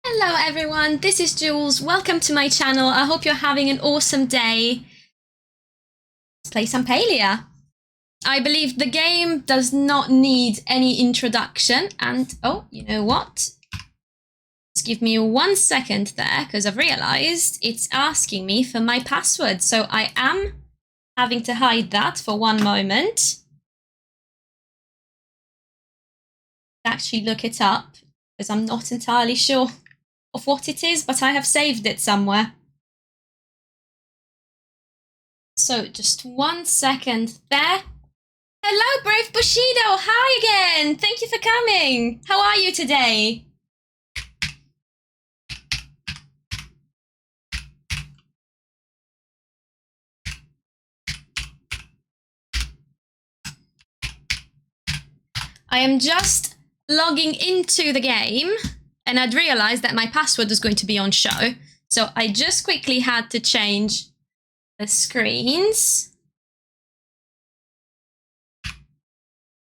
Hello everyone, this is Jules. Welcome to my channel. I hope you're having an awesome day. Let's play some Palia. I believe the game does not need any introduction. And, oh, you know what? Just give me 1 second there, because I've realized it's asking me for my password. So I am having to hide that for 1 moment. Actually look it up, because I'm not entirely sure of what it is, but I have saved it somewhere. So just 1 second there. Hello, Brave Bushido. Hi again. Thank you for coming. How are you today? I am just logging into the game, and I'd realized that my password was going to be on show. So I just quickly had to change the screens.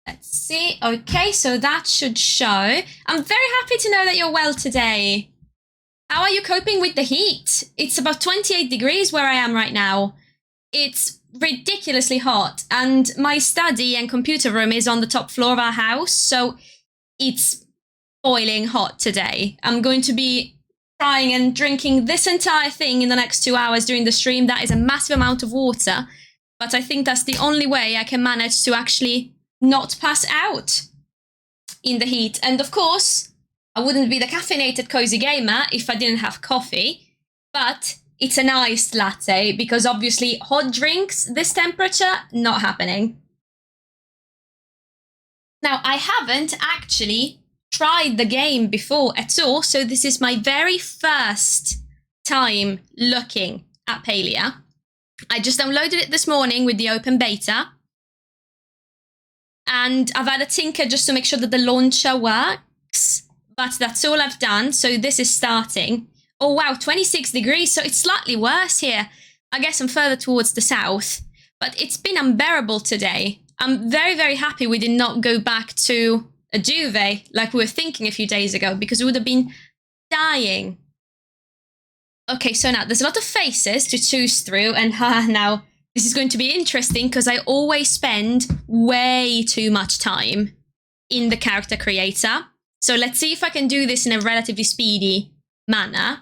Let's see. Okay, so that should show. I'm very happy to know that you're well today. How are you coping with the heat? It's about 28 degrees where I am right now. It's ridiculously hot, and my study and computer room is on the top floor of our house, so it's boiling hot today. I'm going to be trying and drinking this entire thing in the next 2 hours during the stream. That is a massive amount of water, but I think that's the only way I can manage to actually not pass out in the heat. And of course, I wouldn't be the caffeinated cozy gamer if I didn't have coffee, but it's an iced latte, because obviously hot drinks, this temperature, not happening. Now, I haven't actually tried the game before at all, so this is my very first time looking at Palia. I just downloaded it this morning with the open beta, and I've had a tinker just to make sure that the launcher works, but that's all I've done. So this is starting. Oh wow, 26 degrees, so it's slightly worse here. I guess I'm further towards the south, but it's been unbearable today. I'm very, very happy we did not go back to a duvet like we were thinking a few days ago, because we would have been dying. Okay, so now there's a lot of faces to choose through, and now this is going to be interesting, because I always spend way too much time in the character creator. So let's see if I can do this in a relatively speedy manner.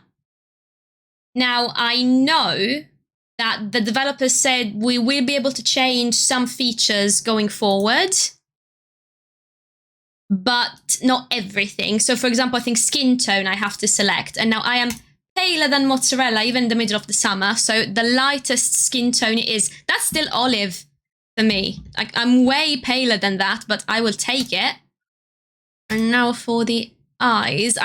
Now, I know that the developers said we will be able to change some features going forward, but not everything. So, for example, I think skin tone I have to select. And now I am paler than mozzarella, even in the middle of the summer. So the lightest skin tone is, that's still olive for me. I'm way paler than that, but I will take it. And now for the eyes.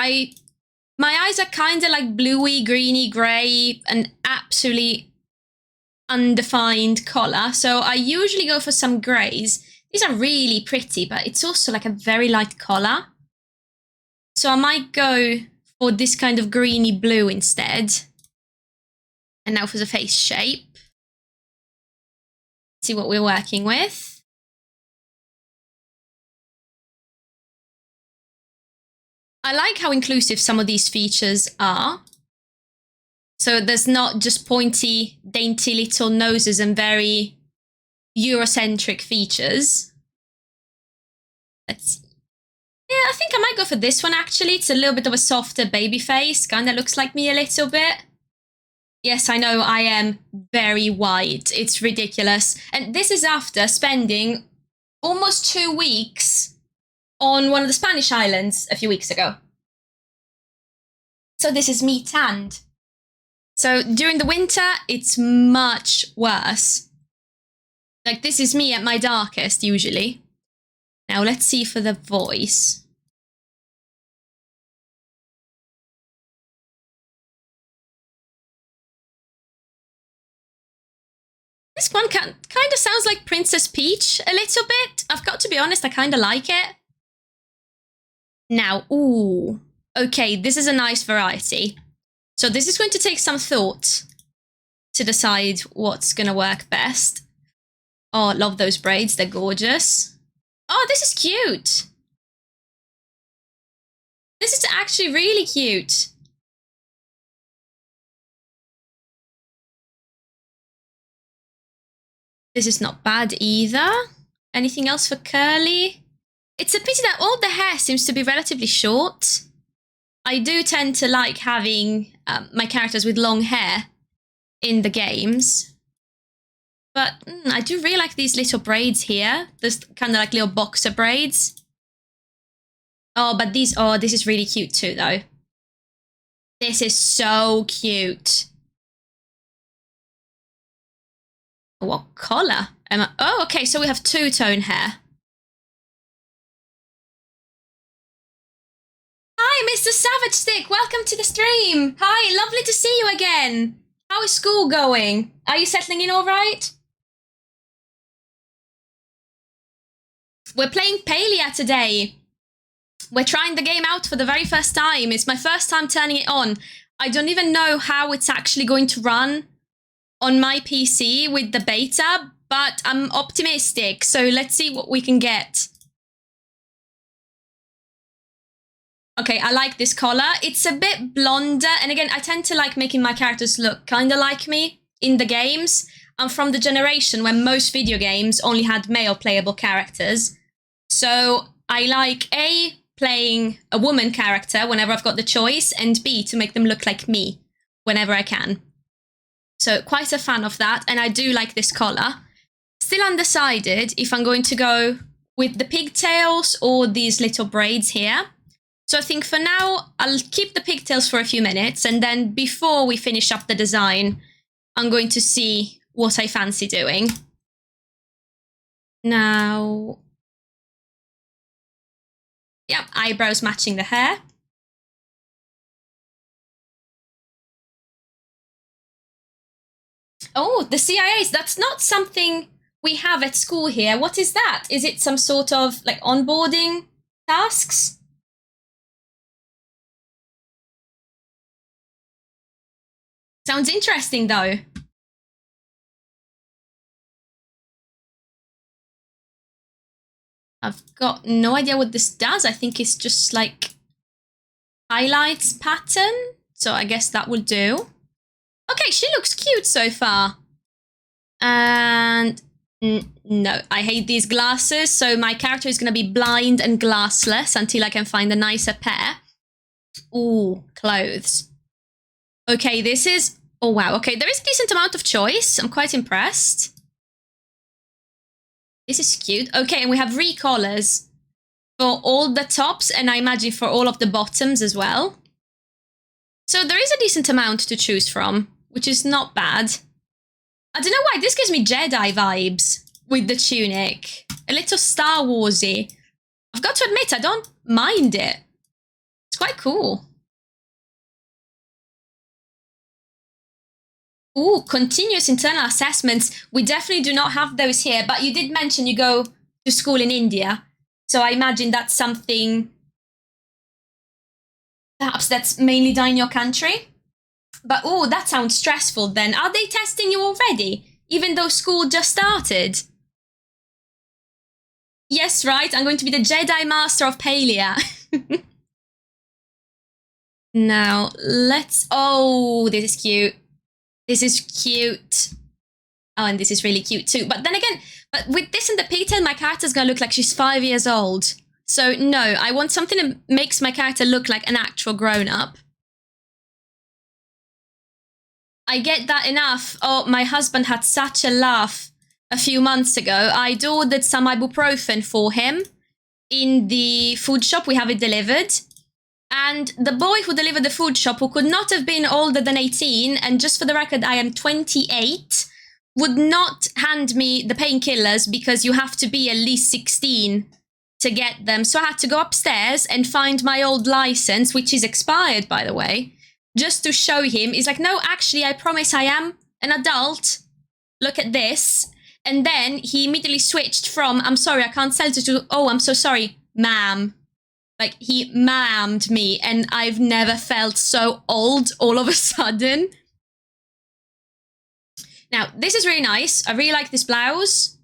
My eyes are kind of like bluey, greeny, grey, and absolutely undefined colour. So I usually go for some greys. These are really pretty, but it's also like a very light colour. So I might go for this kind of greeny blue instead. And now for the face shape. Let's see what we're working with. I like how inclusive some of these features are. So there's not just pointy, dainty little noses and very Eurocentric features. Let's see. Yeah, I think I might go for this one, actually. It's a little bit of a softer baby face. Kind of looks like me a little bit. Yes, I know I am very white. It's ridiculous. And this is after spending almost 2 weeks on one of the Spanish islands a few weeks ago. So this is me tanned. So during the winter, it's much worse. Like, this is me at my darkest, usually. Now, let's see for the voice. This one kind of sounds like Princess Peach a little bit. I've got to be honest, I kind of like it. Now, ooh. Okay, this is a nice variety. So this is going to take some thought to decide what's going to work best. Oh, love those braids. They're gorgeous. Oh, this is cute. This is actually really cute. This is not bad either. Anything else for curly? It's a pity that all the hair seems to be relatively short. I do tend to like having my characters with long hair in the games. But I do really like these little braids here. There's kind of like little boxer braids. Oh, but this is really cute too, though. This is so cute. What color am I? Oh, okay, so we have two-tone hair. Hi, Mr. Savage Stick. Welcome to the stream. Hi, lovely to see you again. How is school going? Are you settling in all right? We're playing Palia today. We're trying the game out for the very first time. It's my first time turning it on. I don't even know how it's actually going to run on my PC with the beta, but I'm optimistic. So let's see what we can get. Okay, I like this color. It's a bit blonder. And again, I tend to like making my characters look kind of like me in the games. I'm from the generation when most video games only had male playable characters. So I like A, playing a woman character whenever I've got the choice, and B, to make them look like me whenever I can. So quite a fan of that. And I do like this collar. Still undecided if I'm going to go with the pigtails or these little braids here. So I think for now, I'll keep the pigtails for a few minutes. And then before we finish up the design, I'm going to see what I fancy doing. Now, yeah, eyebrows matching the hair. Oh, the CIAs, that's not something we have at school here. What is that? Is it some sort of like onboarding tasks? Sounds interesting though. I've got no idea what this does. I think it's just like highlights pattern. So I guess that will do. Okay, she looks cute so far. And no, I hate these glasses. So my character is going to be blind and glassless until I can find a nicer pair. Ooh, clothes. Okay, this is... Oh, wow. Okay, there is a decent amount of choice. I'm quite impressed. This is cute. Okay, and we have recolors for all the tops and I imagine for all of the bottoms as well. So there is a decent amount to choose from, which is not bad. I don't know why, this gives me Jedi vibes with the tunic. A little Star Warsy. I've got to admit, I don't mind it. It's quite cool. Ooh, continuous internal assessments. We definitely do not have those here, but you did mention you go to school in India. So I imagine that's something perhaps that's mainly done in your country. But oh, that sounds stressful then. Are they testing you already? Even though school just started? Yes, right. I'm going to be the Jedi Master of Palia. Now, let's... Oh, this is cute. This is cute. Oh, and this is really cute too. But then again, but with this and the pigtail, my character's gonna look like she's 5 years old. So no, I want something that makes my character look like an actual grown-up. I get that enough. Oh, my husband had such a laugh a few months ago. I'd ordered some ibuprofen for him in the food shop. We have it delivered. And the boy who delivered the food shop, who could not have been older than 18, and just for the record, I am 28, would not hand me the painkillers because you have to be at least 16 to get them. So I had to go upstairs and find my old license, which is expired, by the way, just to show him. He's like, no, actually, I promise I am an adult. Look at this. And then he immediately switched from, I'm sorry, I can't sell it to, oh, I'm so sorry, ma'am. Like, he ma'amed me, and I've never felt so old all of a sudden. Now, this is really nice. I really like this blouse.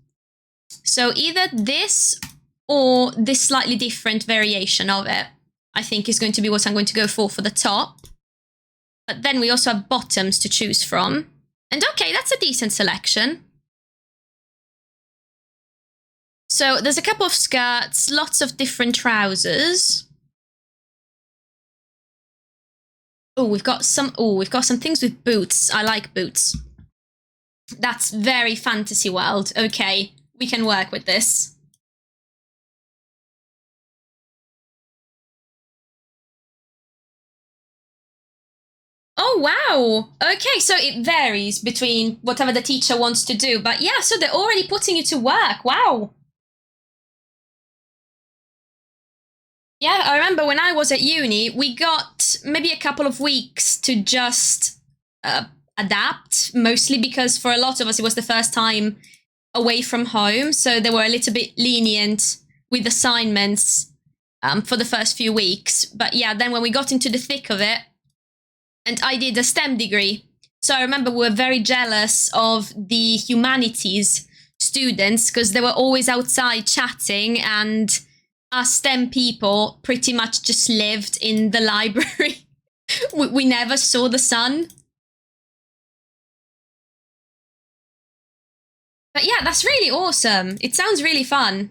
So either this or this slightly different variation of it, I think is going to be what I'm going to go for the top. But then we also have bottoms to choose from. And okay, that's a decent selection. So there's a couple of skirts, lots of different trousers. Oh, we've got some things with boots. I like boots. That's very fantasy world. Okay, we can work with this. Oh, wow. Okay, so it varies between whatever the teacher wants to do. But yeah, so they're already putting you to work. Wow. Yeah, I remember when I was at uni, we got maybe a couple of weeks to just adapt, mostly because for a lot of us, it was the first time away from home. So they were a little bit lenient with assignments for the first few weeks. But yeah, then when we got into the thick of it, and I did a STEM degree. So I remember we were very jealous of the humanities students because they were always outside chatting, and us STEM people pretty much just lived in the library. We never saw the sun. But yeah, that's really awesome. It sounds really fun.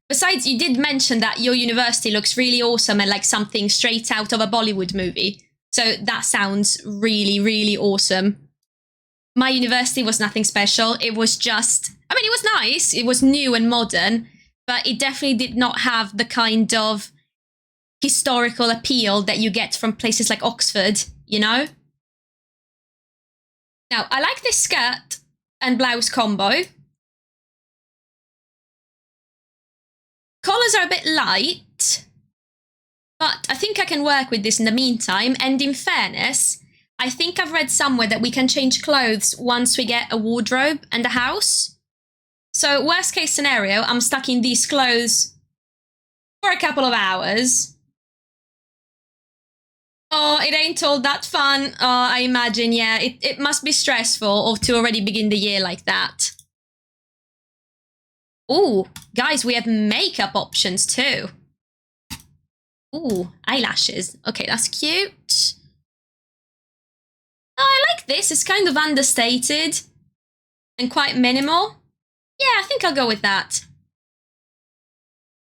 Besides, you did mention that your university looks really awesome and like something straight out of a Bollywood movie. So that sounds really, really awesome. My university was nothing special. It was just, I mean, it was nice. It was new and modern, but it definitely did not have the kind of historical appeal that you get from places like Oxford, you know? Now, I like this skirt and blouse combo. Collars are a bit light, but I think I can work with this in the meantime. And in fairness, I think I've read somewhere that we can change clothes once we get a wardrobe and a house. So worst case scenario, I'm stuck in these clothes for a couple of hours. Oh, it ain't all that fun. Oh, I imagine, yeah. It must be stressful to already begin the year like that. Ooh, guys, we have makeup options too. Ooh, eyelashes. Okay, that's cute. Oh, I like this. It's kind of understated and quite minimal. Yeah, I think I'll go with that.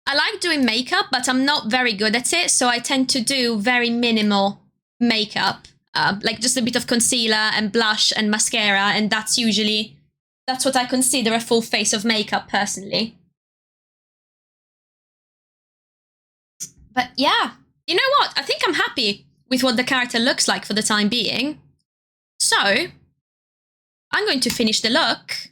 I like doing makeup, but I'm not very good at it, so I tend to do very minimal makeup. Like just a bit of concealer and blush and mascara, and that's what I consider a full face of makeup personally. But yeah, you know what? I think I'm happy with what the character looks like for the time being. So, I'm going to finish the look.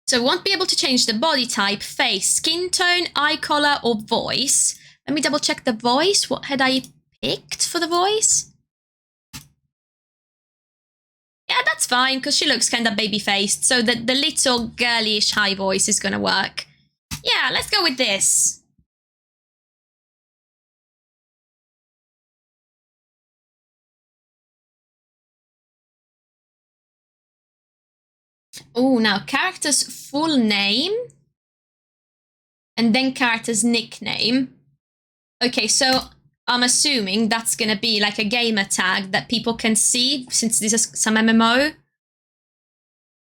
So, won't be able to change the body type, face, skin tone, eye color, or voice. Let me double check the voice. What had I picked for the voice? Yeah, that's fine, because she looks kind of baby-faced, so the little girlish high voice is going to work. Yeah, let's go with this. Oh, now character's full name and then character's nickname. Okay, so I'm assuming that's going to be like a gamer tag that people can see since this is some MMO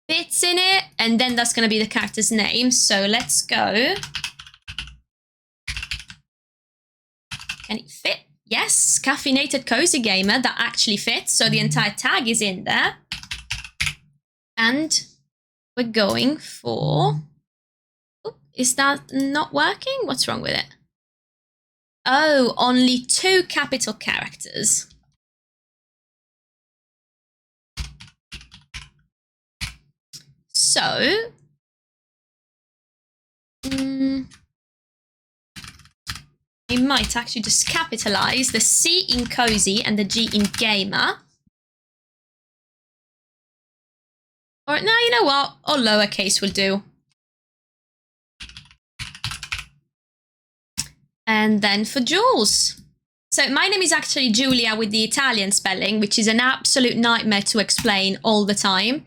bits in it, and then that's going to be the character's name. So let's go. Can it fit? Yes, caffeinated cozy gamer. That actually fits. So the entire tag is in there. And we're going for... Oh, is that not working? What's wrong with it? Oh, only 2 capital characters. So... I might actually just capitalize the C in cozy and the G in gamer. Or, no, you know what? Or lowercase will do. And then for Jules. So my name is actually Giulia with the Italian spelling, which is an absolute nightmare to explain all the time.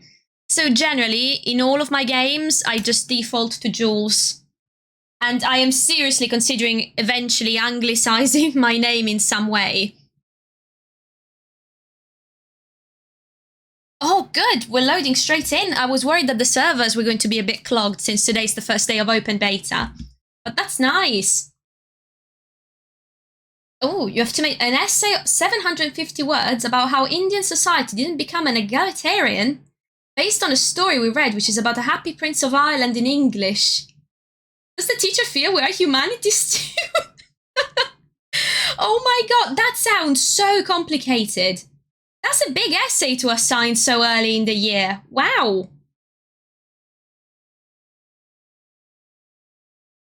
So generally, in all of my games, I just default to Jules. And I am seriously considering eventually anglicizing my name in some way. Oh, good. We're loading straight in. I was worried that the servers were going to be a bit clogged since today's the first day of open beta. But that's nice. Oh, you have to make an essay of 750 words about how Indian society didn't become an egalitarian based on a story we read, which is about a happy Prince of Ireland in English. Does the teacher feel we are humanities too? Oh my god, that sounds so complicated. That's a big essay to assign so early in the year. Wow.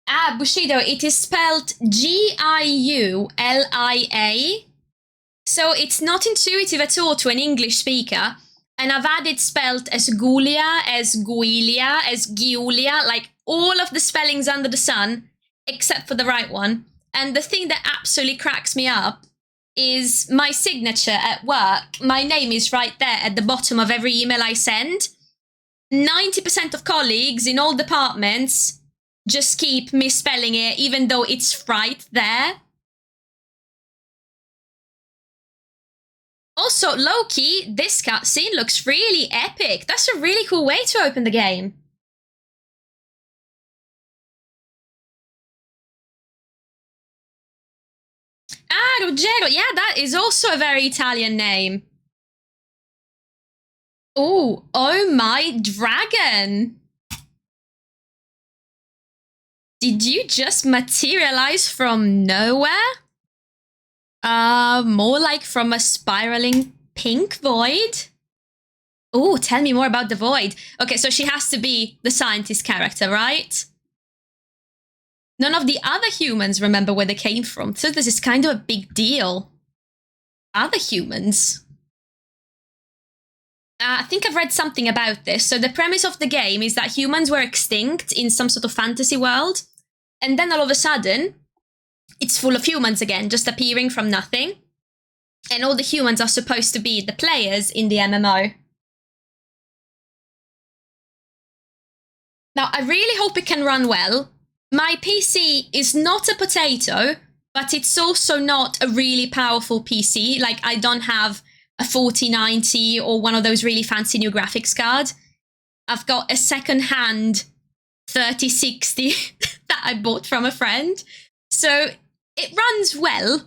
Ah, Bushido, it is spelled Giulia. So it's not intuitive at all to an English speaker. And I've had it spelled as Gulia, as Guilia, as Giulia, like all of the spellings under the sun, except for the right one. And the thing that absolutely cracks me up is my signature at work. My name is right there at the bottom of every email I send. 90% of colleagues in all departments just keep misspelling it, even though it's right there. Also, low-key, this cutscene looks really epic. That's a really cool way to open the game. Ah, Ruggero. Yeah, that is also a very Italian name. Oh my dragon. Did you just materialize from nowhere? More like from a spiraling pink void. Oh, tell me more about the void. Okay, so she has to be the scientist character, right? None of the other humans remember where they came from, so this is kind of a big deal. Other humans? I think I've read something about this. So the premise of the game is that humans were extinct in some sort of fantasy world, and then all of a sudden, it's full of humans again, just appearing from nothing. And all the humans are supposed to be the players in the MMO. Now, I really hope it can run well. My PC is not a potato, but it's also not a really powerful PC. Like, I don't have a 4090 or one of those really fancy new graphics cards. I've got a second-hand 3060 that I bought from a friend. So it runs well,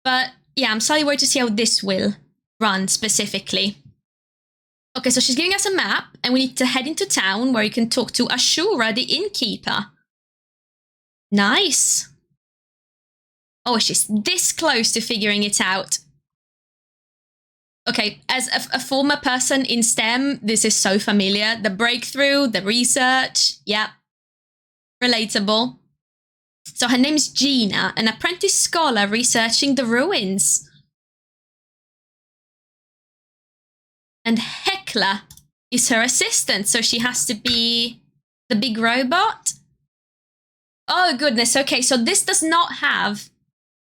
but yeah, I'm slightly worried to see how this will run specifically. Okay, so she's giving us a map, and we need to head into town where you can talk to Ashura, the innkeeper. Nice. Oh, she's this close to figuring it out. Okay, as a former person in STEM, this is so familiar. The breakthrough, the research, yeah. Relatable. So her name's Gina, an apprentice scholar researching the ruins. And Hecla is her assistant, so she has to be the big robot. Oh, goodness. Okay, so this does not have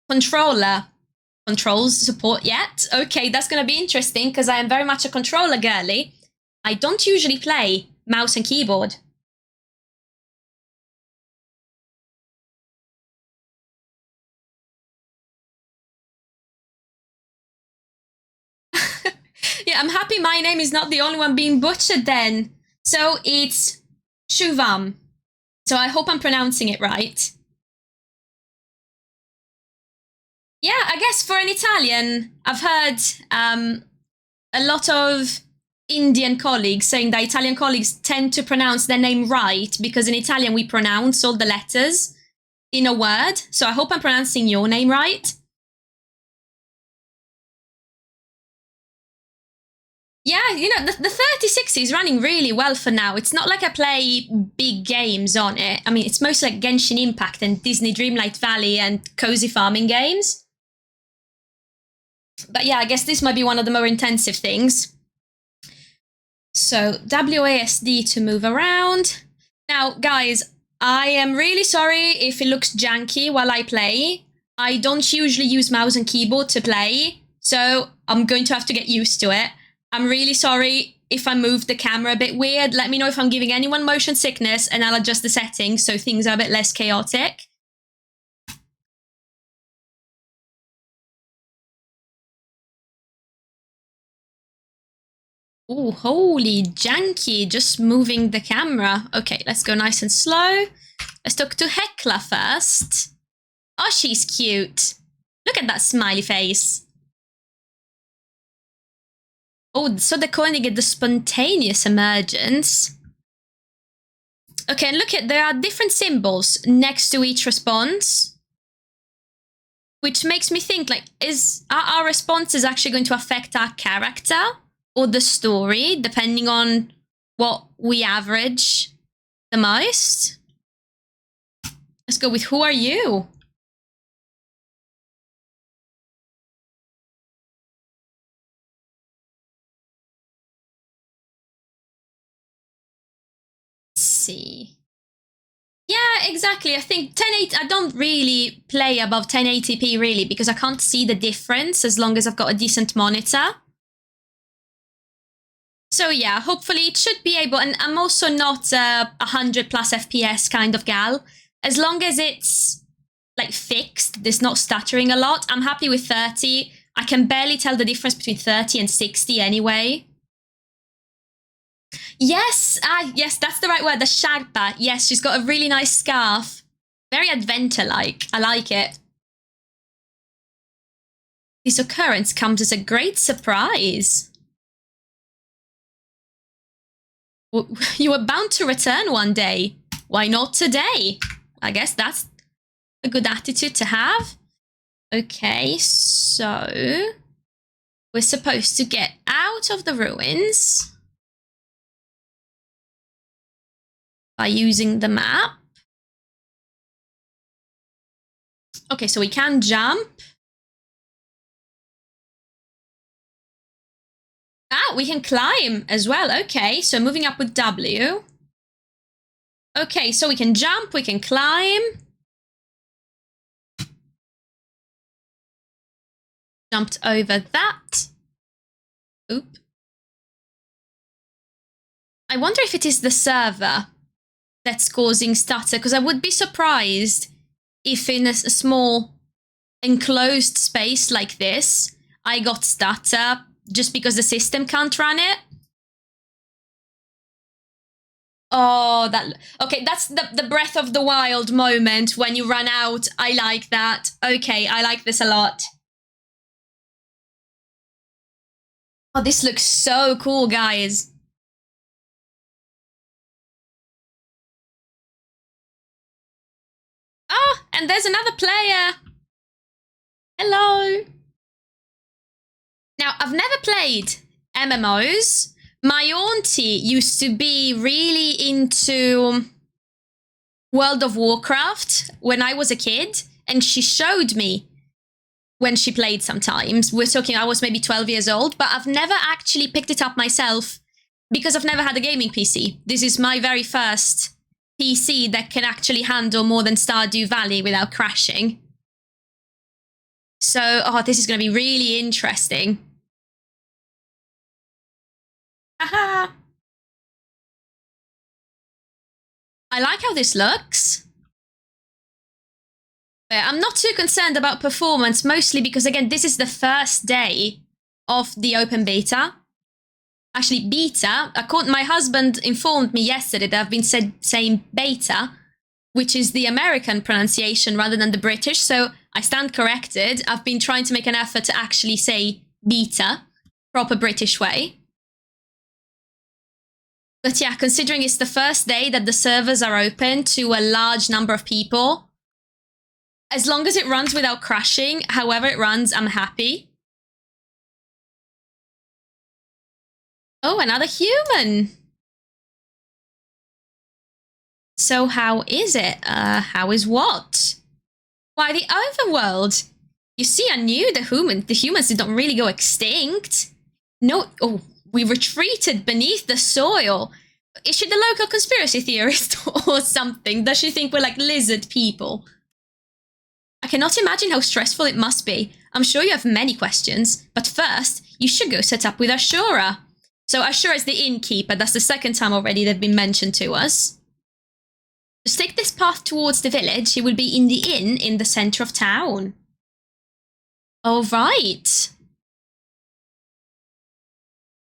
controls support yet. Okay, that's going to be interesting because I am very much a controller girly. I don't usually play mouse and keyboard. Yeah, I'm happy my name is not the only one being butchered then. So it's Shuvam. So I hope I'm pronouncing it right. Yeah, I guess for an Italian, I've heard a lot of Indian colleagues saying that Italian colleagues tend to pronounce their name right because in Italian we pronounce all the letters in a word. So I hope I'm pronouncing your name right. Yeah, you know, the 3060 is running really well for now. It's not like I play big games on it. I mean, it's mostly like Genshin Impact and Disney Dreamlight Valley and cozy farming games. But yeah, I guess this might be one of the more intensive things. So WASD to move around. Now, guys, I am really sorry if it looks janky while I play. I don't usually use mouse and keyboard to play, so I'm going to have to get used to it. I'm really sorry if I move the camera a bit weird. Let me know if I'm giving anyone motion sickness and I'll adjust the settings so things are a bit less chaotic. Oh, holy janky, just moving the camera. Okay, let's go nice and slow. Let's talk to Hecla first. Oh, she's cute. Look at that smiley face. Oh, so they're calling it the spontaneous emergence. Okay, and look at, there are different symbols next to each response. Which makes me think, like, are our responses actually going to affect our character or the story, depending on what we average the most? Let's go with who are you? Let's see. Yeah, exactly. I think 1080, I don't really play above 1080p really because I can't see the difference as long as I've got a decent monitor. So yeah, hopefully it should be able, and I'm also not a 100 plus FPS kind of gal. As long as it's like fixed, there's not stuttering a lot, I'm happy with 30. I can barely tell the difference between 30 and 60 anyway. Yes, yes, that's the right word, the Sharpa. Yes, she's got a really nice scarf. Very adventure-like. I like it. This occurrence comes as a great surprise. You were bound to return one day. Why not today? I guess that's a good attitude to have. Okay, so we're supposed to get out of the ruins by using the map. Okay, so we can jump. Ah, we can climb as well. Okay, so moving up with W. Okay, so we can jump, we can climb. Jumped over that. Oop. I wonder if it is the server that's causing stutter, because I would be surprised if in a small enclosed space like this, I got stutter just because the system can't run it. Oh, okay, that's the Breath of the Wild moment when you run out. I like that. Okay, I like this a lot. Oh, this looks so cool, guys. Oh, and there's another player. Hello. Now, I've never played MMOs. My auntie used to be really into World of Warcraft when I was a kid, and she showed me when she played sometimes. We're talking, I was maybe 12 years old, but I've never actually picked it up myself because I've never had a gaming PC. This is my very first PC that can actually handle more than Stardew Valley without crashing. So, oh, this is going to be really interesting. Haha. I like how this looks. I'm not too concerned about performance, mostly because, again, this is the first day of the open beta. Actually, beta. My husband informed me yesterday that I've been saying beta, which is the American pronunciation rather than the British, so I stand corrected. I've been trying to make an effort to actually say beta, proper British way. But yeah, considering it's the first day that the servers are open to a large number of people, as long as it runs without crashing, however it runs, I'm happy. Oh, another human. So how is it? How is what? Why, the overworld. You see, I knew the humans did not really go extinct. No, oh, we retreated beneath the soil. Is she the local conspiracy theorist or something? Does she think we're like lizard people? I cannot imagine how stressful it must be. I'm sure you have many questions, but first, you should go set up with Ashura. So Ashura is the innkeeper. That's the second time already they've been mentioned to us. Just take this path towards the village. He will be in the inn in the center of town. All right.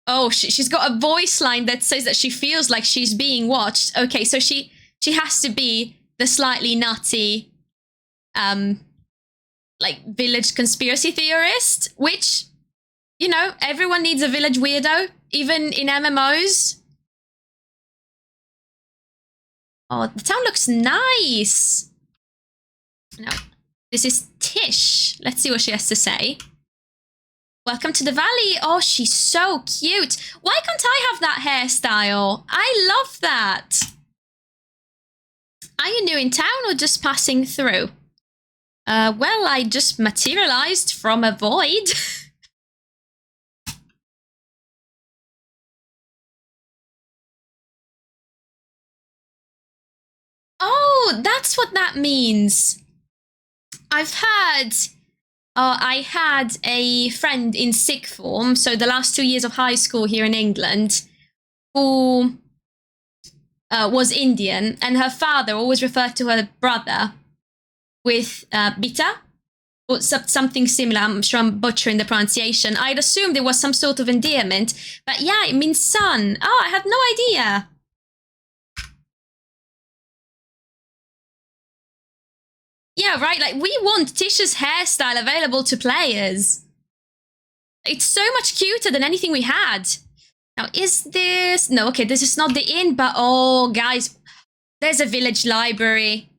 Oh, she's got a voice line that says that she feels like she's being watched. Okay, so she has to be the slightly nutty, like village conspiracy theorist, which, you know, everyone needs a village weirdo, even in MMOs. Oh, the town looks nice. No, this is Tish. Let's see what she has to say. Welcome to the valley. Oh, she's so cute. Why can't I have that hairstyle? I love that. Are you new in town or just passing through? Well, I just materialized from a void. Oh, that's what that means. I had a friend in sixth form, so the last 2 years of high school here in England, who was Indian, and her father always referred to her brother with Bita, or something similar. I'm sure I'm butchering the pronunciation. I'd assumed there was some sort of endearment, but yeah, it means son. Oh, I had no idea. Yeah, right, like, we want Tish's hairstyle available to players. It's so much cuter than anything we had. Now, is this... No, okay, this is not the inn, but... Oh, guys, there's a village library.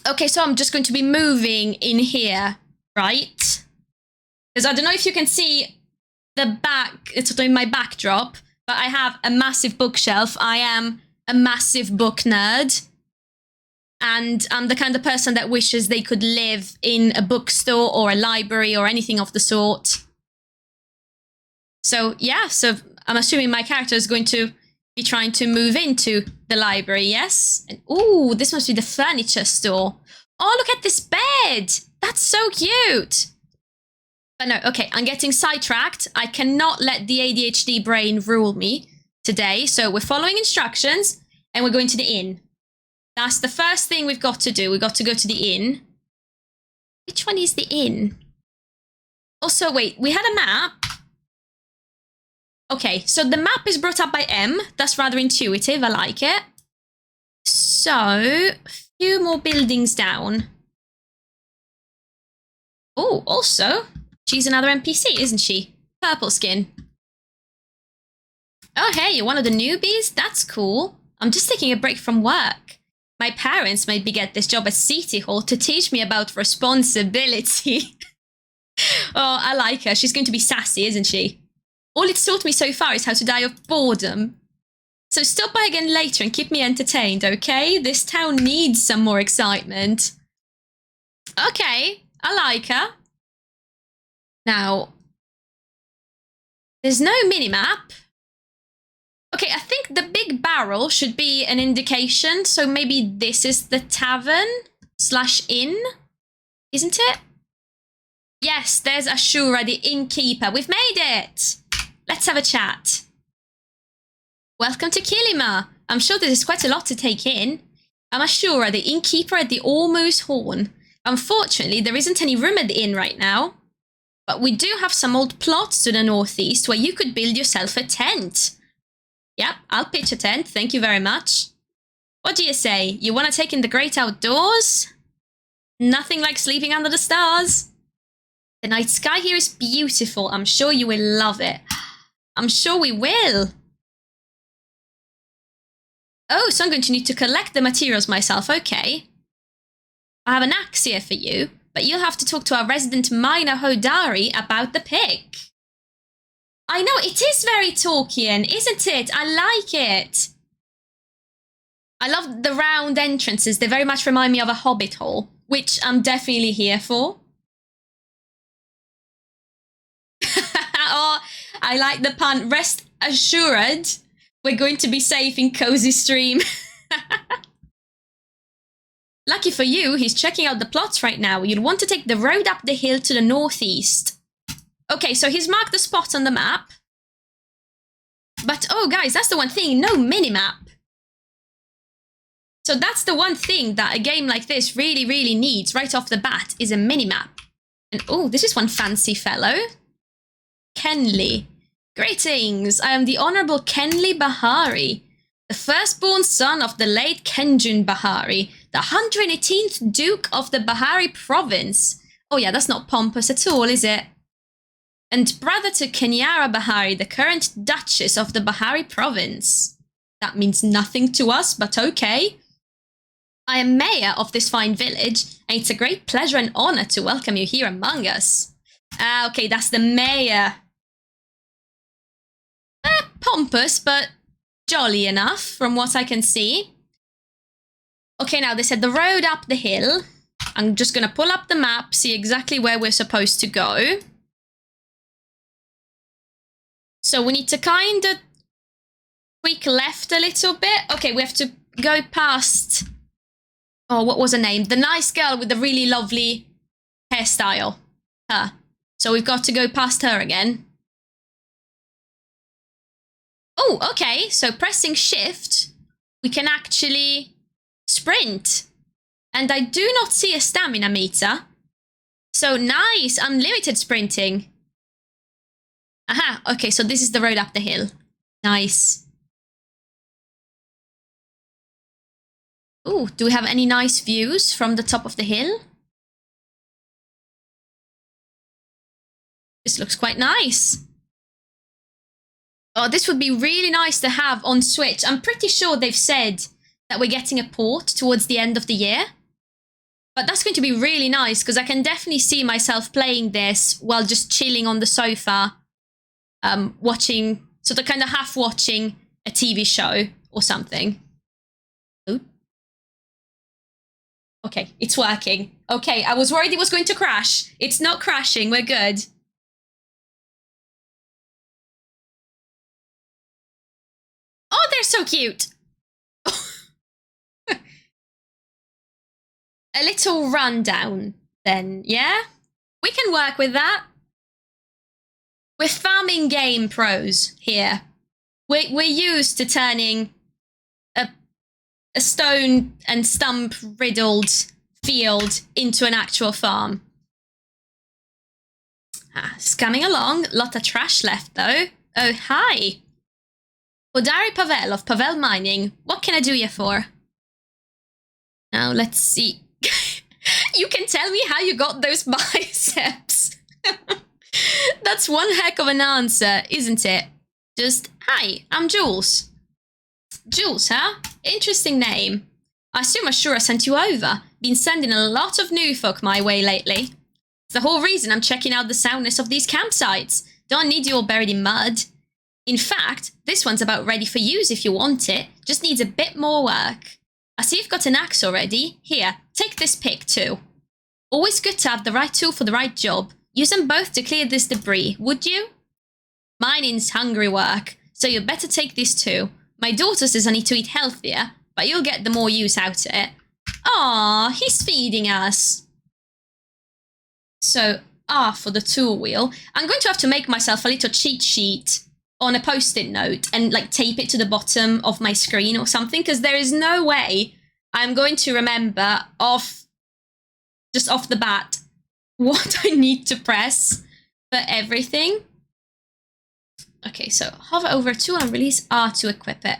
Okay, so I'm just going to be moving in here, right? Because I don't know if you can see the back... It's in my backdrop, but I have a massive bookshelf. I am a massive book nerd. And I'm the kind of person that wishes they could live in a bookstore or a library or anything of the sort. So, yeah, so I'm assuming my character is going to be trying to move into the library, yes? And, ooh, this must be the furniture store. Oh, look at this bed. That's so cute. But no, okay, I'm getting sidetracked. I cannot let the ADHD brain rule me today. So we're following instructions and we're going to the inn. That's the first thing we've got to do. We've got to go to the inn. Which one is the inn? Also, wait, we had a map. Okay, so the map is brought up by M. That's rather intuitive. I like it. So, a few more buildings down. Oh, also, she's another NPC, isn't she? Purple skin. Oh, hey, you're one of the newbies? That's cool. I'm just taking a break from work. My parents made me get this job at City Hall to teach me about responsibility. Oh, I like her. She's going to be sassy, isn't she? All it's taught me so far is how to die of boredom. So stop by again later and keep me entertained, okay? This town needs some more excitement. Okay, I like her. Now, there's no minimap. Okay, I think the big barrel should be an indication. So maybe this is the tavern / inn, isn't it? Yes, there's Ashura, the innkeeper. We've made it. Let's have a chat. Welcome to Kilima. I'm sure this is quite a lot to take in. I'm Ashura, the innkeeper at the Ormuz Horn. Unfortunately, there isn't any room at the inn right now. But we do have some old plots to the northeast where you could build yourself a tent. Yep, I'll pitch a tent, thank you very much. What do you say? You want to take in the great outdoors? Nothing like sleeping under the stars. The night sky here is beautiful. I'm sure you will love it. I'm sure we will. Oh, so I'm going to need to collect the materials myself, okay. I have an axe here for you, but you'll have to talk to our resident miner Hodari about the pick. I know, it is very Tolkien, isn't it? I like it. I love the round entrances. They very much remind me of a Hobbit hole, which I'm definitely here for. Oh, I like the pun. Rest assured, we're going to be safe in Cozy Stream. Lucky for you, he's checking out the plots right now. You'll want to take the road up the hill to the northeast. Okay, so he's marked the spot on the map. But, oh, guys, that's the one thing. No minimap. So that's the one thing that a game like this really, really needs right off the bat is a minimap. And, oh, this is one fancy fellow. Kenley. Greetings, I am the Honourable Kenli Bahari, the firstborn son of the late Kenjun Bahari, the 118th Duke of the Bahari Province. Oh yeah, that's not pompous at all, is it? And brother to Kenyara Bahari, the current Duchess of the Bahari Province. That means nothing to us, but okay. I am mayor of this fine village, and it's a great pleasure and honour to welcome you here among us. Okay, that's the mayor. Pompous, but jolly enough, from what I can see. Okay, now they said the road up the hill. I'm just going to pull up the map, see exactly where we're supposed to go. So we need to kind of tweak left a little bit. Okay, we have to go past... Oh, what was her name? The nice girl with the really lovely hairstyle. Her. So we've got to go past her again. Oh, okay. So pressing shift, we can actually sprint. And I do not see a stamina meter. So nice, unlimited sprinting. Aha, okay, so this is the road up the hill. Nice. Oh, do we have any nice views from the top of the hill? This looks quite nice. Oh, this would be really nice to have on Switch. I'm pretty sure they've said that we're getting a port towards the end of the year. But that's going to be really nice because I can definitely see myself playing this while just chilling on the sofa, watching, sort of kind of half watching a TV show or something. Ooh. Okay, it's working. Okay, I was worried it was going to crash. It's not crashing, we're good. Oh, they're so cute. A little rundown then, yeah? We can work with that. We're farming game pros here. We're used to turning a stone and stump riddled field into an actual farm. Scamming along. Lot of trash left though. Oh, hi. Odari Pavel of Pavel Mining. What can I do you for? Now let's see. You can tell me how you got those biceps. That's one heck of an answer, isn't it? Just, hi, I'm Jules. Jules, huh? Interesting name. I assume Ashura sent you over. Been sending a lot of new folk my way lately. It's the whole reason I'm checking out the soundness of these campsites. Don't need you all buried in mud. In fact, this one's about ready for use if you want it. Just needs a bit more work. I see you've got an axe already. Here, take this pick too. Always good to have the right tool for the right job. Use them both to clear this debris, would you? Mining's hungry work, so you better take this too. My daughter says I need to eat healthier, but you'll get the more use out of it. Aw, he's feeding us. So, for the tool wheel. I'm going to have to make myself a little cheat sheet on a post-it note and like tape it to the bottom of my screen or something, because there is no way I'm going to remember just off the bat what I need to press for everything. Okay, so hover over a tool and release R to equip it.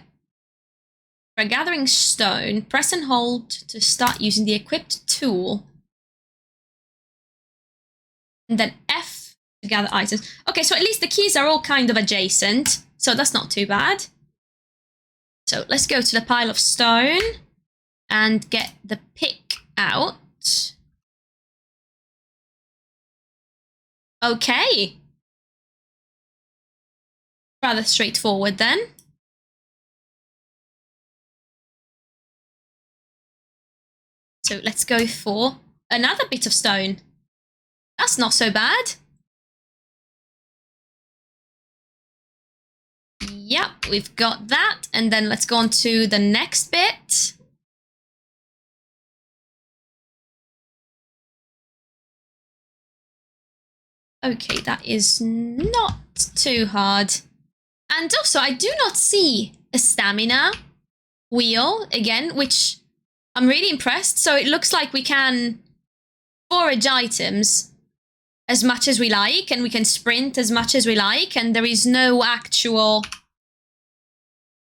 For gathering stone, press and hold to start using the equipped tool. And then F to gather items. Okay, so at least the keys are all kind of adjacent, so that's not too bad. So let's go to the pile of stone and get the pick out. Okay. Rather straightforward then. So let's go for another bit of stone. That's not so bad. Yep, we've got that. And then let's go on to the next bit. Okay, that is not too hard. And also, I do not see a stamina wheel again, which I'm really impressed. So it looks like we can forage items as much as we like, and we can sprint as much as we like, and there is no actual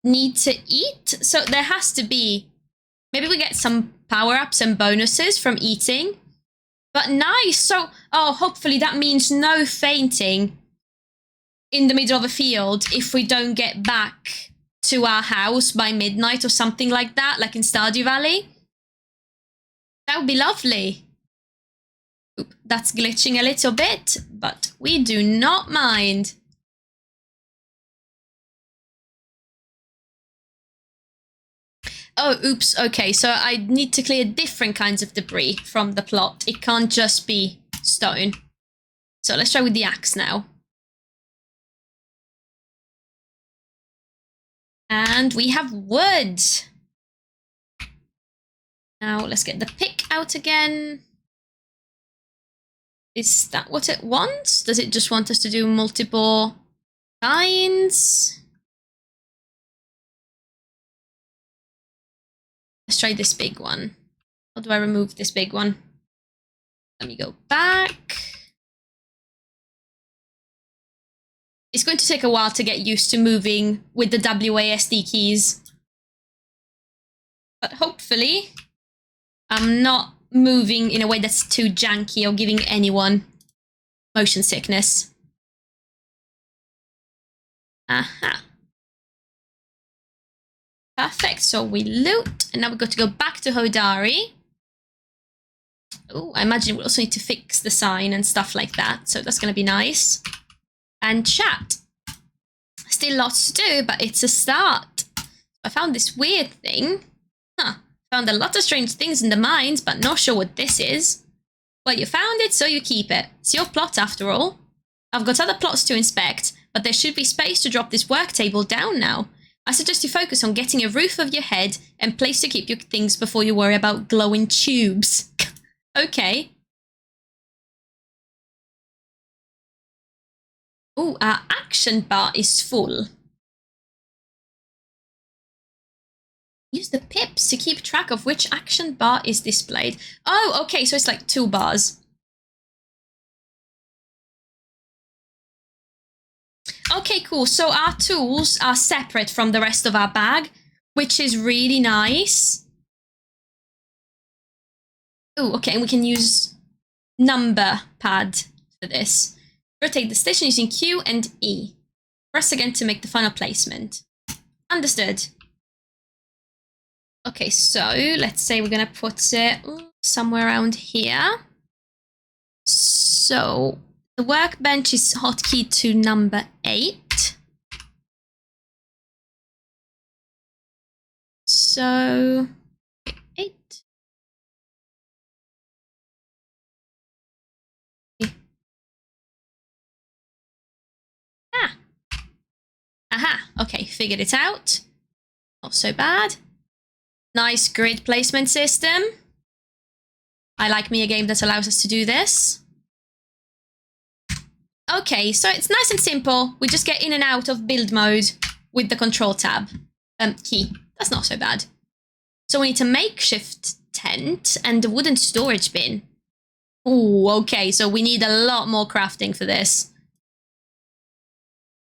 need to eat. So there has to be, maybe we get some power-ups and bonuses from eating. But nice. So, oh, hopefully that means no fainting in the middle of a field if we don't get back to our house by midnight or something like that, like in Stardew Valley. That would be lovely. Oop, that's glitching a little bit, but we do not mind. Oh, oops. Okay, so I need to clear different kinds of debris from the plot. It can't just be stone. So let's try with the axe now. And we have wood. Now let's get the pick out again. Is that what it wants? Does it just want us to do multiple kinds? Let's try this big one. How do I remove this big one? Let me go back. It's going to take a while to get used to moving with the WASD keys. But hopefully, I'm not moving in a way that's too janky or giving anyone motion sickness. Aha. Perfect, so we loot, and now we've got to go back to Hodari. Oh, I imagine we'll also need to fix the sign and stuff like that, so that's going to be nice. And chat. Still lots to do, but it's a start. I found this weird thing. Found a lot of strange things in the mines, but not sure what this is. Well, you found it, so you keep it. It's your plot after all. I've got other plots to inspect, but there should be space to drop this work table down now. I suggest you focus on getting a roof over your head and place to keep your things before you worry about glowing tubes. Okay. Oh, our action bar is full. Use the pips to keep track of which action bar is displayed. Oh, okay, so it's like 2 bars. Okay, cool. So our tools are separate from the rest of our bag, which is really nice. Oh, okay, and we can use number pad for this. Rotate the station using Q and E. Press again to make the final placement. Understood. Okay, so let's say we're going to put it somewhere around here. So the workbench is hotkeyed to number 8. So 8. Aha, okay, figured it out. Not so bad. Nice grid placement system. I like me a game that allows us to do this. Okay, so it's nice and simple. We just get in and out of build mode with the control tab key. That's not so bad. So we need a makeshift tent and a wooden storage bin. Ooh, okay, so we need a lot more crafting for this.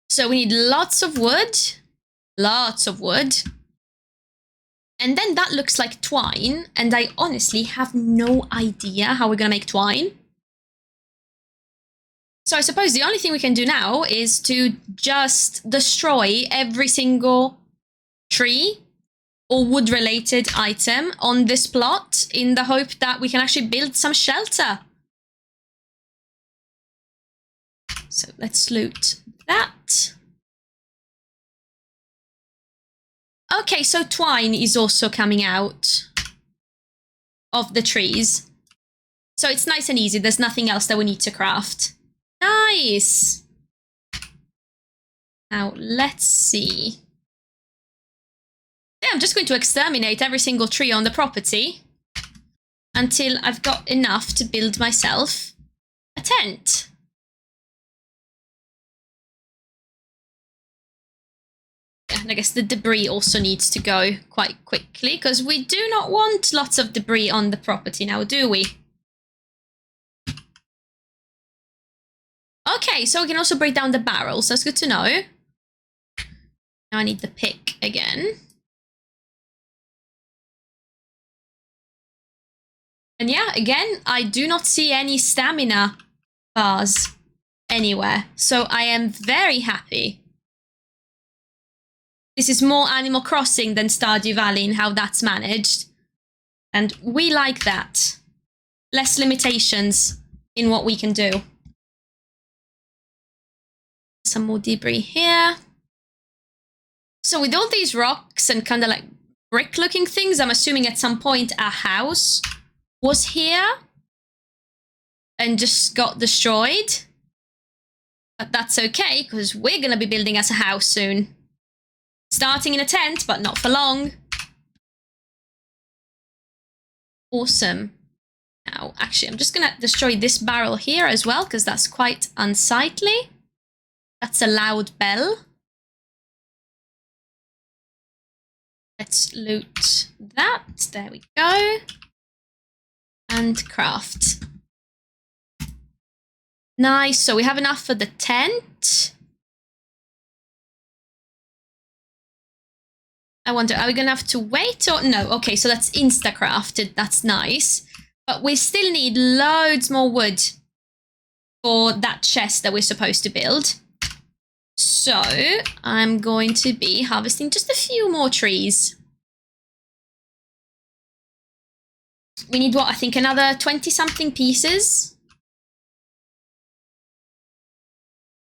So we need lots of wood. Lots of wood. And then that looks like twine, and I honestly have no idea how we're gonna make twine. So I suppose the only thing we can do now is to just destroy every single tree or wood-related item on this plot in the hope that we can actually build some shelter. So let's loot that. Okay, so twine is also coming out of the trees. So it's nice and easy. There's nothing else that we need to craft. Nice! Now, let's see. Yeah, I'm just going to exterminate every single tree on the property until I've got enough to build myself a tent. Yeah, and I guess the debris also needs to go quite quickly because we do not want lots of debris on the property now, do we? Okay, so we can also break down the barrels. That's good to know. Now I need the pick again. And yeah, again, I do not see any stamina bars anywhere. So I am very happy. This is more Animal Crossing than Stardew Valley in how that's managed. And we like that. Less limitations in what we can do. Some more debris here. So with all these rocks and kind of like brick-looking things, I'm assuming at some point our house was here and just got destroyed. But that's okay, because we're going to be building us a house soon. Starting in a tent, but not for long. Awesome. Now, actually, I'm just going to destroy this barrel here as well, because that's quite unsightly. That's a loud bell. Let's loot that. There we go. And craft. Nice. So we have enough for the tent. I wonder, are we going to have to wait or no? Okay, so that's insta-crafted. That's nice. But we still need loads more wood for that chest that we're supposed to build. So I'm going to be harvesting just a few more trees. We need what? I think another 20-something pieces.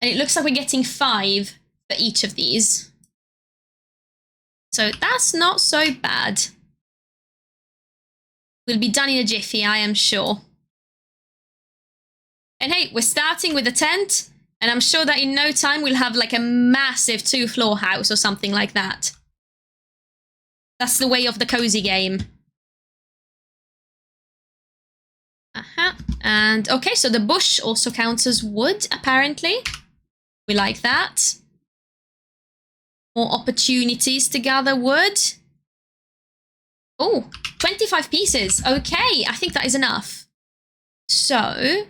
And it looks like we're getting 5 for each of these. So that's not so bad. We'll be done in a jiffy, I am sure. And hey, we're starting with a tent, and I'm sure that in no time we'll have like a massive 2-floor house or something like that. That's the way of the cozy game. And okay, so the bush also counts as wood, apparently. We like that. More opportunities to gather wood. Oh, 25 pieces. Okay, I think that is enough. So,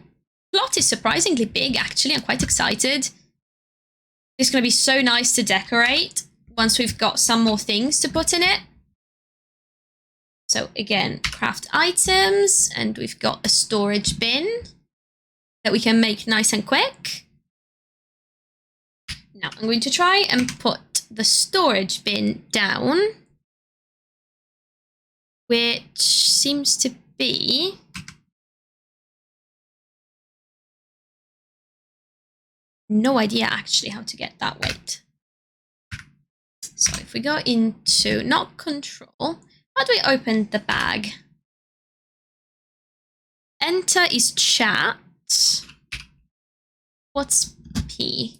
plot is surprisingly big, actually. I'm quite excited. It's going to be so nice to decorate once we've got some more things to put in it. So, again, craft items. And we've got a storage bin that we can make nice and quick. Now, I'm going to try and put the storage bin down, which seems to be no idea actually how to get that weight. So if we go into not control, how do we open the bag? Enter is chat. What's P?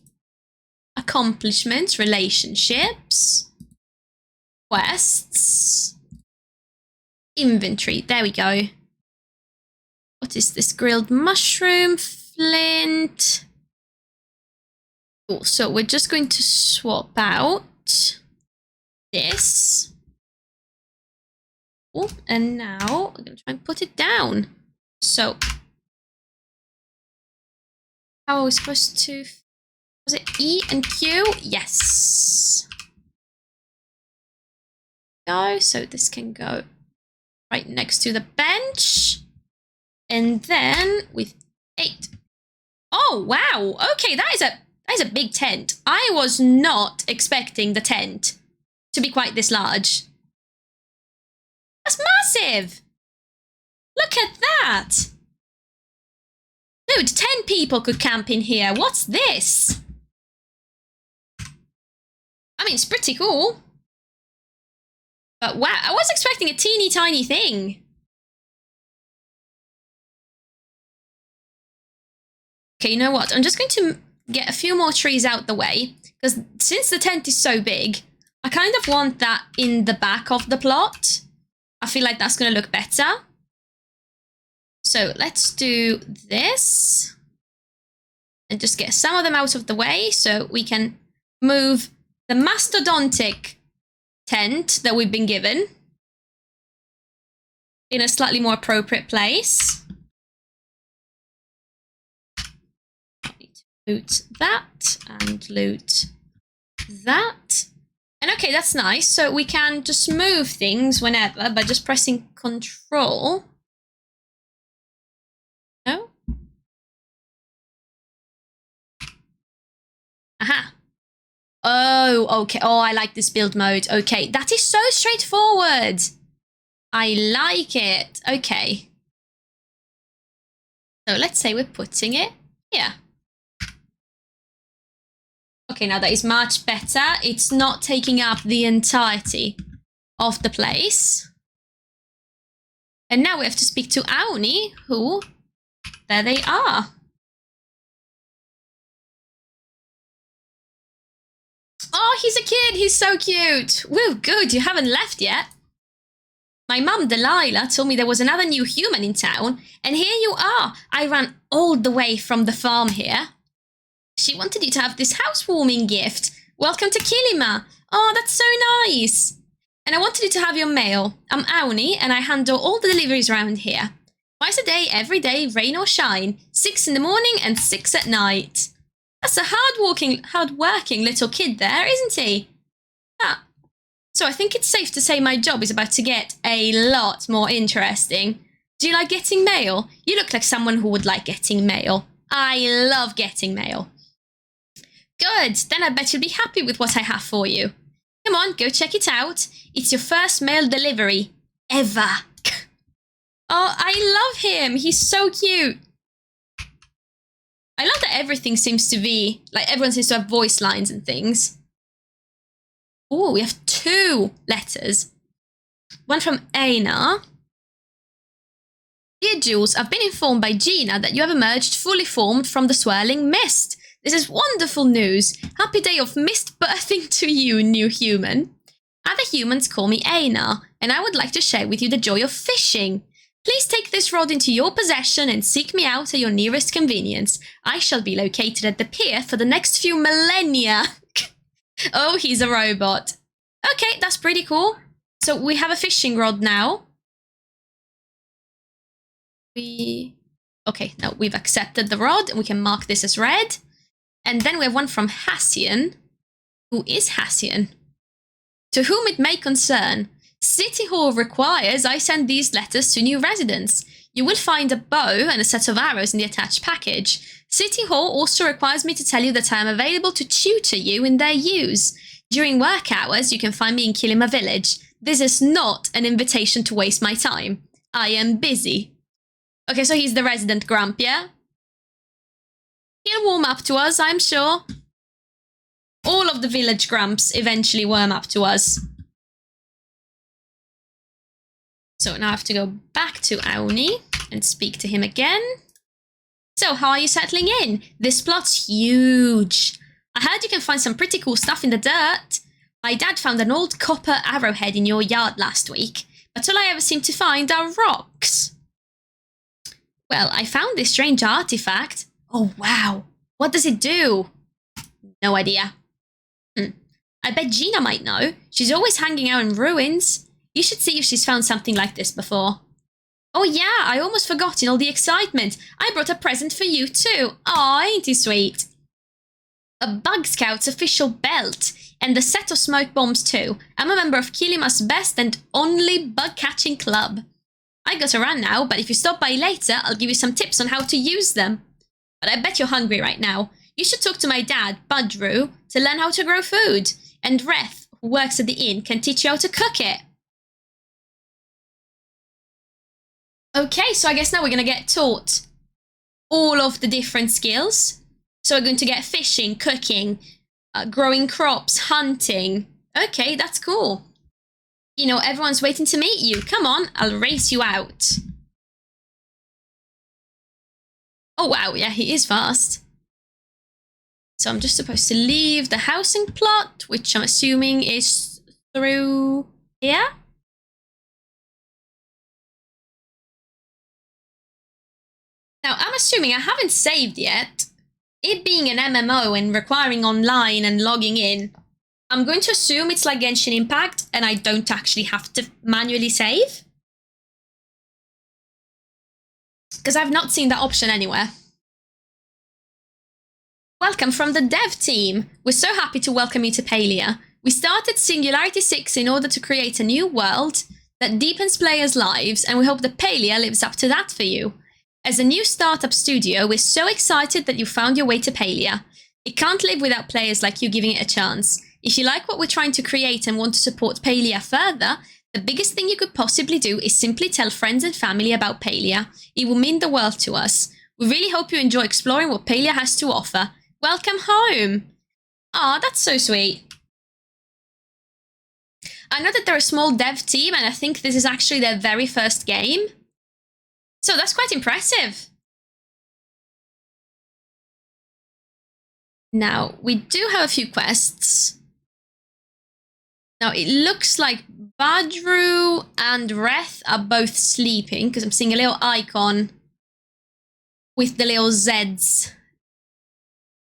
Accomplishments, relationships, quests, inventory. There we go. What is this? Grilled mushroom, flint. Cool. So we're just going to swap out this. Cool. And now I'm going to try and put it down. So how are we supposed to... Was it E and Q? Yes. Go. So this can go right next to the bench. And then with 8. Oh, wow. Okay, that is a big tent. I was not expecting the tent to be quite this large. That's massive. Look at that. Dude, 10 people could camp in here. What's this? I mean, it's pretty cool. But wow, I was expecting a teeny tiny thing. Okay, you know what? I'm just going to get a few more trees out the way, because since the tent is so big, I kind of want that in the back of the plot. I feel like that's going to look better. So let's do this. And just get some of them out of the way so we can move the mastodontic tent that we've been given in a slightly more appropriate place. Loot that and loot that. And okay, that's nice. So we can just move things whenever by just pressing Control. No? Aha. Oh, okay. Oh, I like this build mode. Okay, that is so straightforward. I like it. Okay. So let's say we're putting it here. Okay, now that is much better. It's not taking up the entirety of the place. And now we have to speak to Auni, who... There they are. Oh, he's a kid. He's so cute. Woo, good. You haven't left yet. My mum, Delilah, told me there was another new human in town. And here you are. I ran all the way from the farm here. She wanted you to have this housewarming gift. Welcome to Kilima. Oh, that's so nice. And I wanted you to have your mail. I'm Auni, and I handle all the deliveries around here. Twice a day, every day, rain or shine. 6 in the morning and 6 at night. That's a hard-working little kid there, isn't he? Ah. So I think it's safe to say my job is about to get a lot more interesting. Do you like getting mail? You look like someone who would like getting mail. I love getting mail. Good, then I bet you'll be happy with what I have for you. Come on, go check it out. It's your first mail delivery. Ever. Oh, I love him. He's so cute. I love that everything seems to be, like everyone seems to have voice lines and things. Oh, we have 2 letters. One from Aina. Dear Jules, I've been informed by Gina that you have emerged fully formed from the swirling mist. This is wonderful news. Happy day of mist birthing to you, new human. Other humans call me Aina, and I would like to share with you the joy of fishing. Please take this rod into your possession and seek me out at your nearest convenience. I shall be located at the pier for the next few millennia. Oh, he's a robot. Okay, that's pretty cool. So we have a fishing rod now. Okay, now we've accepted the rod and we can mark this as red. And then we have one from Hassian. Who is Hassian? To whom it may concern, City Hall requires I send these letters to new residents. You will find a bow and a set of arrows in the attached package. City Hall also requires me to tell you that I am available to tutor you in their use. During work hours, you can find me in Kilima Village. This is not an invitation to waste my time. I am busy. Okay, so he's the resident grump, yeah? He'll warm up to us, I'm sure. All of the village grumps eventually warm up to us. So now I have to go back to Auni and speak to him again. So, how are you settling in? This plot's huge. I heard you can find some pretty cool stuff in the dirt. My dad found an old copper arrowhead in your yard last week, but all I ever seem to find are rocks. Well, I found this strange artifact. Oh, wow. What does it do? No idea. I bet Gina might know. She's always hanging out in ruins. You should see if she's found something like this before. Oh yeah, I almost forgot in all the excitement. I brought a present for you too. Aw, ain't he sweet? A Bug Scout's official belt, and a set of smoke bombs too. I'm a member of Kilima's best and only bug-catching club. I gotta run now, but if you stop by later, I'll give you some tips on how to use them. But I bet you're hungry right now. You should talk to my dad, Budru, to learn how to grow food. And Reth, who works at the inn, can teach you how to cook it. Okay, so I guess now we're going to get taught all of the different skills. So we're going to get fishing, cooking, growing crops, hunting. Okay, that's cool. You know, everyone's waiting to meet you. Come on, I'll race you out. Oh, wow, yeah, he is fast. So I'm just supposed to leave the housing plot, which I'm assuming is through here. Now, I'm assuming I haven't saved yet. It being an MMO and requiring online and logging in, I'm going to assume it's like Genshin Impact and I don't actually have to manually save. Because I've not seen that option anywhere. Welcome from the dev team. We're so happy to welcome you to Palia. We started Singularity 6 in order to create a new world that deepens players' lives, and we hope that Palia lives up to that for you. As a new startup studio, we're so excited that you found your way to Palia. It can't live without players like you giving it a chance. If you like what we're trying to create and want to support Palia further, the biggest thing you could possibly do is simply tell friends and family about Palia. It will mean the world to us. We really hope you enjoy exploring what Palia has to offer. Welcome home. Aw, that's so sweet. I know that they're a small dev team, and I think this is actually their very first game. So that's quite impressive. Now, we do have a few quests. Now, it looks like Badru and Reth are both sleeping, because I'm seeing a little icon with the little Zs.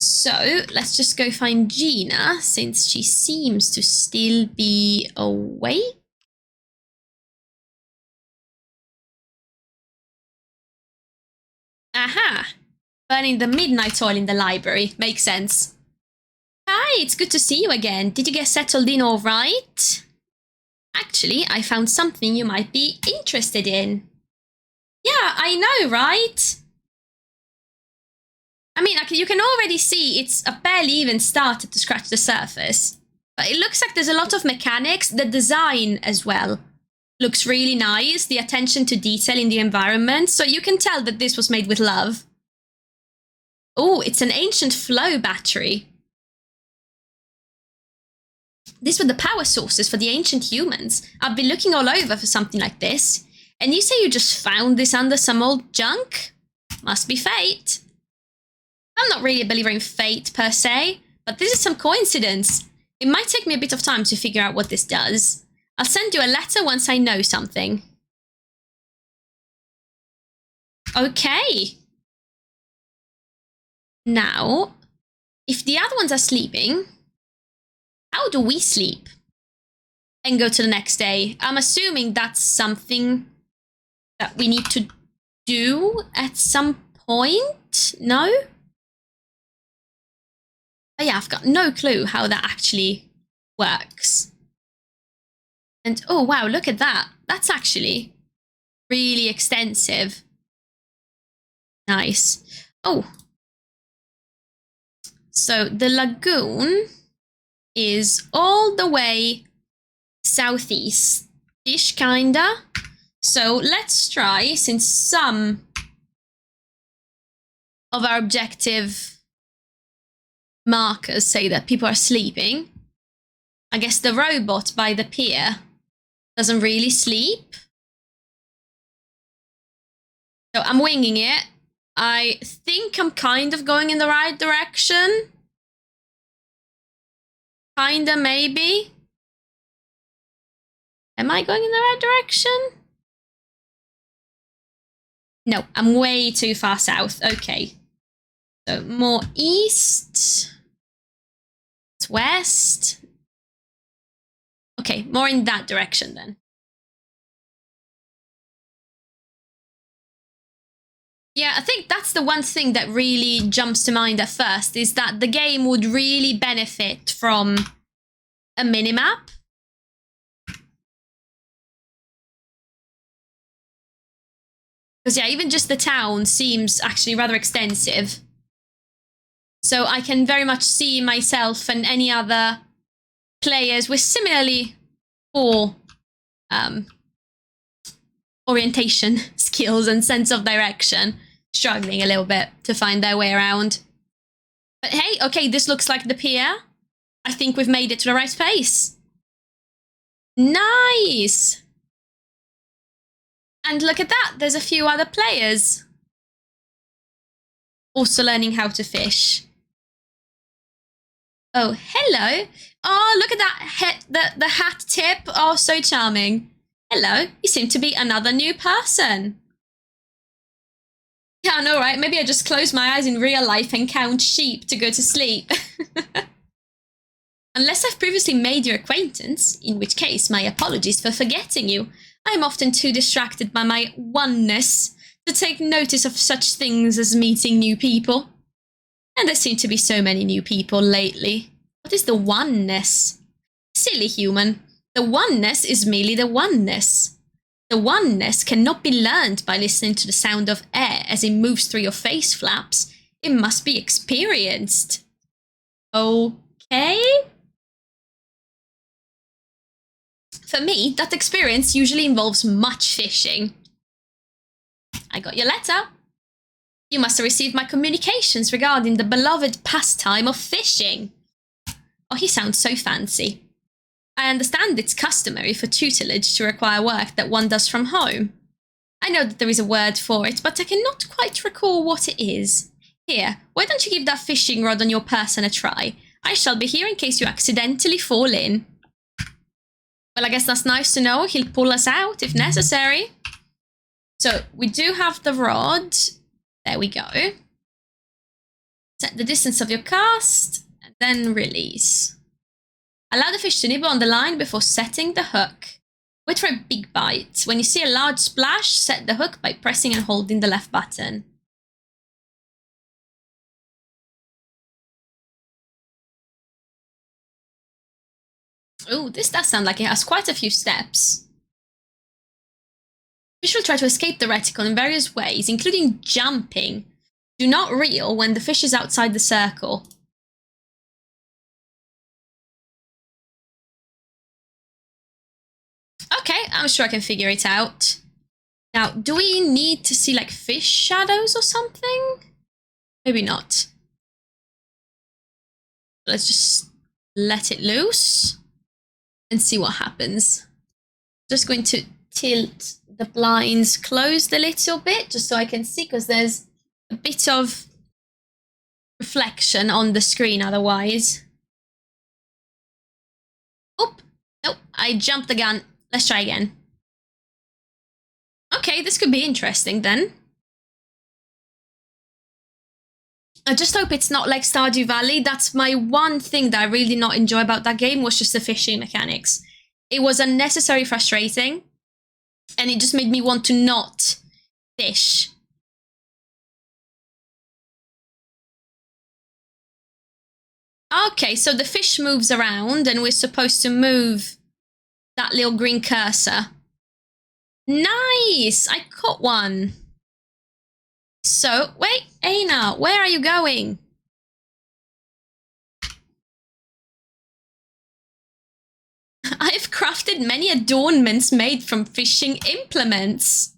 So, let's just go find Gina, since she seems to still be awake. Aha! Burning the midnight oil in the library. Makes sense. Hi, it's good to see you again. Did you get settled in all right? Actually, I found something you might be interested in. Yeah, I know, right? I mean, you can already see it's barely even started to scratch the surface. But it looks like there's a lot of mechanics. The design as well looks really nice. The attention to detail in the environment. So you can tell that this was made with love. Oh, it's an ancient flow battery. These were the power sources for the ancient humans. I've been looking all over for something like this. And you say you just found this under some old junk? Must be fate. I'm not really a believer in fate per se, but this is some coincidence. It might take me a bit of time to figure out what this does. I'll send you a letter once I know something. Okay. Now, if the other ones are sleeping, how do we sleep? And go to the next day. I'm assuming that's something that we need to do at some point? No? Oh yeah, I've got no clue how that actually works. And oh wow, look at that. That's actually really extensive. Nice. Oh. So the lagoon is all the way southeast-ish, kinda. So let's try, since some of our objective markers say that people are sleeping. I guess the robot by the pier doesn't really sleep. So I'm winging it. I think I'm kind of going in the right direction. Kinda, maybe. Am I going in the right direction? No, I'm way too far south. Okay. So more east, west. Okay, more in that direction then. Yeah, I think that's the one thing that really jumps to mind at first, is that the game would really benefit from a minimap. Because yeah, even just the town seems actually rather extensive. So I can very much see myself and any other players with similarly poor orientation skills and sense of direction struggling a little bit to find their way around. But hey, okay, this looks like the pier. I think we've made it to the right place. Nice! And look at that, there's a few other players also learning how to fish. Oh, hello. Oh, look at that, the hat tip. Oh, so charming. Hello, you seem to be another new person. Yeah, I know, right? Maybe I just close my eyes in real life and count sheep to go to sleep. Unless I've previously made your acquaintance, in which case my apologies for forgetting you. I am often too distracted by my oneness to take notice of such things as meeting new people. And there seem to be so many new people lately. What is the oneness? Silly human. The oneness is merely the oneness. The oneness cannot be learned by listening to the sound of air as it moves through your face flaps. It must be experienced. Okay? For me, that experience usually involves much fishing. I got your letter. You must have received my communications regarding the beloved pastime of fishing. Oh, he sounds so fancy. I understand it's customary for tutelage to require work that one does from home. I know that there is a word for it, but I cannot quite recall what it is. Here, why don't you give that fishing rod on your person a try? I shall be here in case you accidentally fall in. Well, I guess that's nice to know. He'll pull us out if necessary. So, we do have the rod. There we go. Set the distance of your cast, and then release. Allow the fish to nibble on the line before setting the hook. Wait for a big bite. When you see a large splash, set the hook by pressing and holding the left button. Oh, this does sound like it has quite a few steps. Fish will try to escape the reticle in various ways, including jumping. Do not reel when the fish is outside the circle. Okay, I'm sure I can figure it out. Now, do we need to see like fish shadows or something? Maybe not. Let's just let it loose and see what happens. Just going to tilt the blinds closed a little bit just so I can see, because there's a bit of reflection on the screen otherwise. Oop, nope, I jumped the gun. Let's try again. Okay, this could be interesting then. I just hope it's not like Stardew Valley. That's my one thing that I really did not enjoy about that game, was just the fishing mechanics. It was unnecessarily frustrating, and it just made me want to not fish. Okay, so the fish moves around, and we're supposed to move that little green cursor. Nice! I caught one. So, wait, Aina, where are you going? I've crafted many adornments made from fishing implements.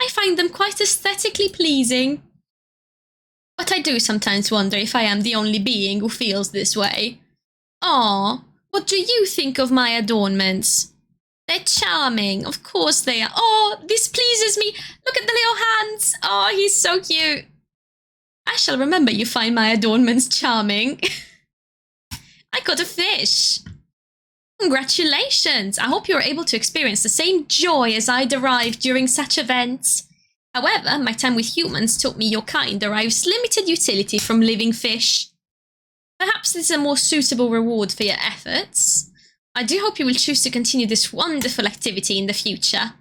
I find them quite aesthetically pleasing. But I do sometimes wonder if I am the only being who feels this way. Aw, what do you think of my adornments? They're charming, of course they are. Oh, this pleases me. Look at the little hands. Oh, he's so cute. I shall remember you find my adornments charming. I caught a fish. Congratulations! I hope you are able to experience the same joy as I derived during such events. However, my time with humans taught me your kind derives limited utility from living fish. Perhaps this is a more suitable reward for your efforts. I do hope you will choose to continue this wonderful activity in the future.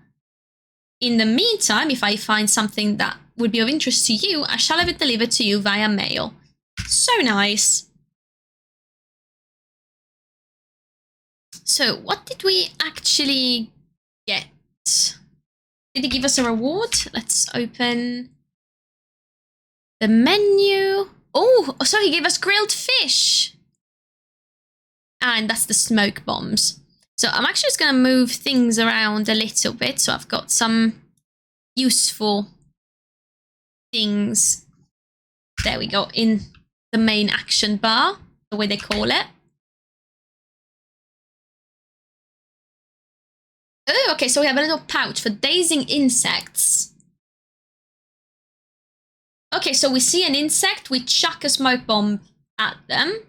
In the meantime, if I find something that would be of interest to you, I shall have it delivered to you via mail. So nice. So, what did we actually get? Did he give us a reward? Let's open the menu. Oh, so he gave us grilled fish. And that's the smoke bombs. So I'm actually just going to move things around a little bit. So I've got some useful things. There we go, in the main action bar, the way they call it. Oh, okay, so we have a little pouch for dazing insects. Okay, so we see an insect, we chuck a smoke bomb at them.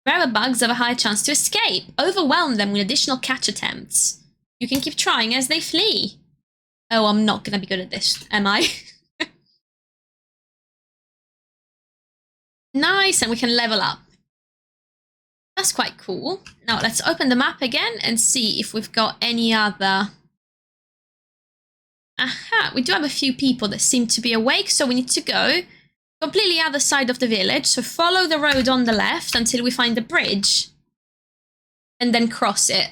Rarer bugs have a higher chance to escape. Overwhelm them with additional catch attempts. You can keep trying as they flee. Oh, I'm not going to be good at this, am I? Nice, and we can level up. That's quite cool. Now let's open the map again and see if we've got any other... Aha, we do have a few people that seem to be awake, so we need to go completely other side of the village. So follow the road on the left until we find the bridge. And then cross it.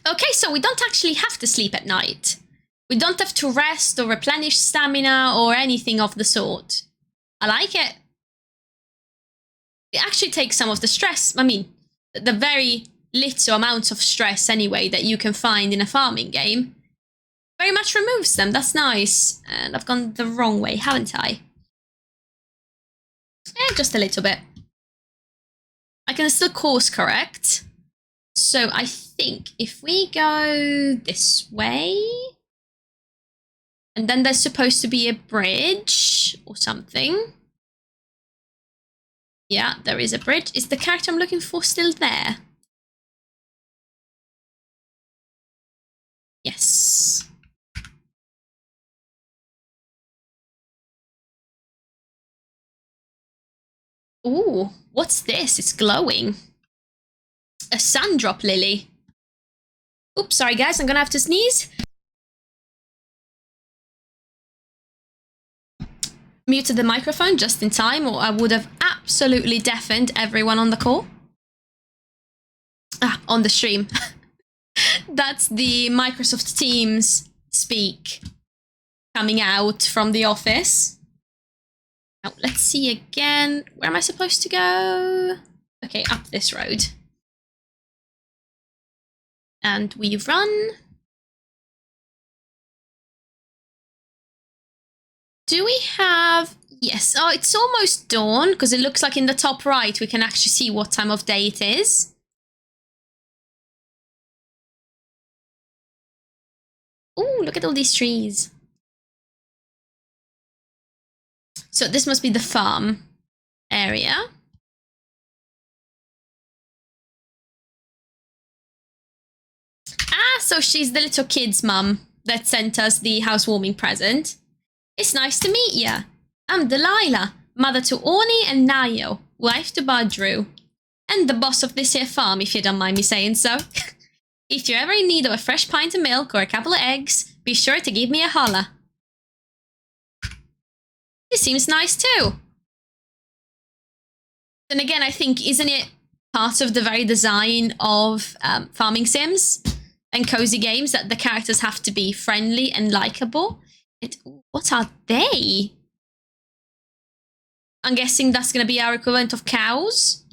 Okay, so we don't actually have to sleep at night. We don't have to rest or replenish stamina or anything of the sort. I like it. It actually takes some of the stress. I mean, the very little amounts of stress anyway that you can find in a farming game very much removes them. That's nice. And I've gone the wrong way, haven't I? Just a little bit. I can still course correct. So I think if we go this way, and then there's supposed to be a bridge or something. Yeah, there is a bridge. Is the character I'm looking for still there? Yes. Ooh, what's this? It's glowing. A sundrop lily. Oops, sorry guys, I'm gonna have to sneeze. Muted the microphone just in time, or I would have absolutely deafened everyone on the call. On the stream. That's the Microsoft Teams speak coming out from the office. Now, let's see again. Where am I supposed to go? Okay, up this road. And we run. Do we have... Yes. Oh, it's almost dawn, because it looks like in the top right we can actually see what time of day it is. Oh, look at all these trees. So this must be the farm area. Ah, so she's the little kid's mum that sent us the housewarming present. It's nice to meet ya. I'm Delilah, mother to Orny and Nayo, wife to Badru, and the boss of this here farm, if you don't mind me saying so. If you're ever in need of a fresh pint of milk or a couple of eggs, be sure to give me a holler. This seems nice too. Then again, I think, isn't it part of the very design of farming sims and cozy games that the characters have to be friendly and likable? What are they? I'm guessing that's going to be our equivalent of cows.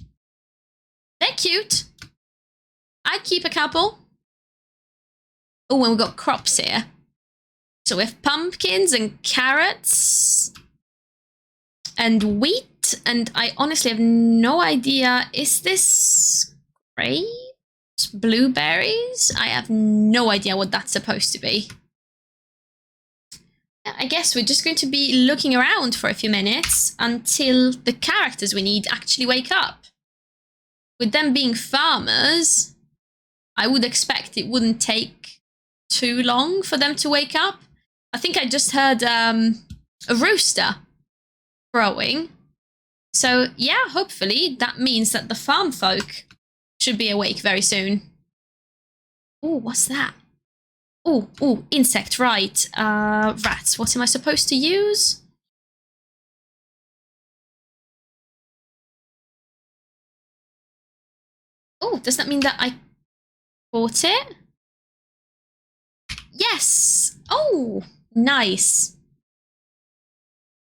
They're cute. I'd keep a couple. Oh, and we've got crops here. So we have pumpkins and carrots and wheat. And I honestly have no idea. Is this grapes? Blueberries? I have no idea what that's supposed to be. I guess we're just going to be looking around for a few minutes until the characters we need actually wake up. With them being farmers, I would expect it wouldn't take too long for them to wake up. I think I just heard a rooster crowing. So yeah, hopefully that means that the farm folk should be awake very soon. Oh, what's that? Oh, insect, right. Rats, what am I supposed to use? Oh, does that mean that I caught it? Yes! Oh, nice.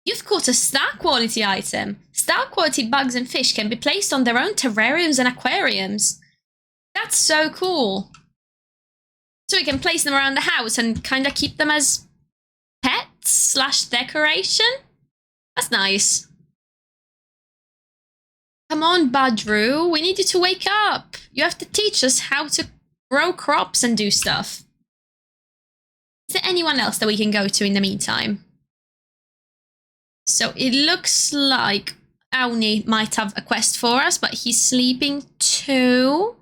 You've caught a star quality item. Star quality bugs and fish can be placed on their own terrariums and aquariums. That's so cool. So we can place them around the house and kind of keep them as pets / decoration. That's nice. Come on, Badru. We need you to wake up. You have to teach us how to grow crops and do stuff. Is there anyone else that we can go to in the meantime? So it looks like Auni might have a quest for us, but he's sleeping too.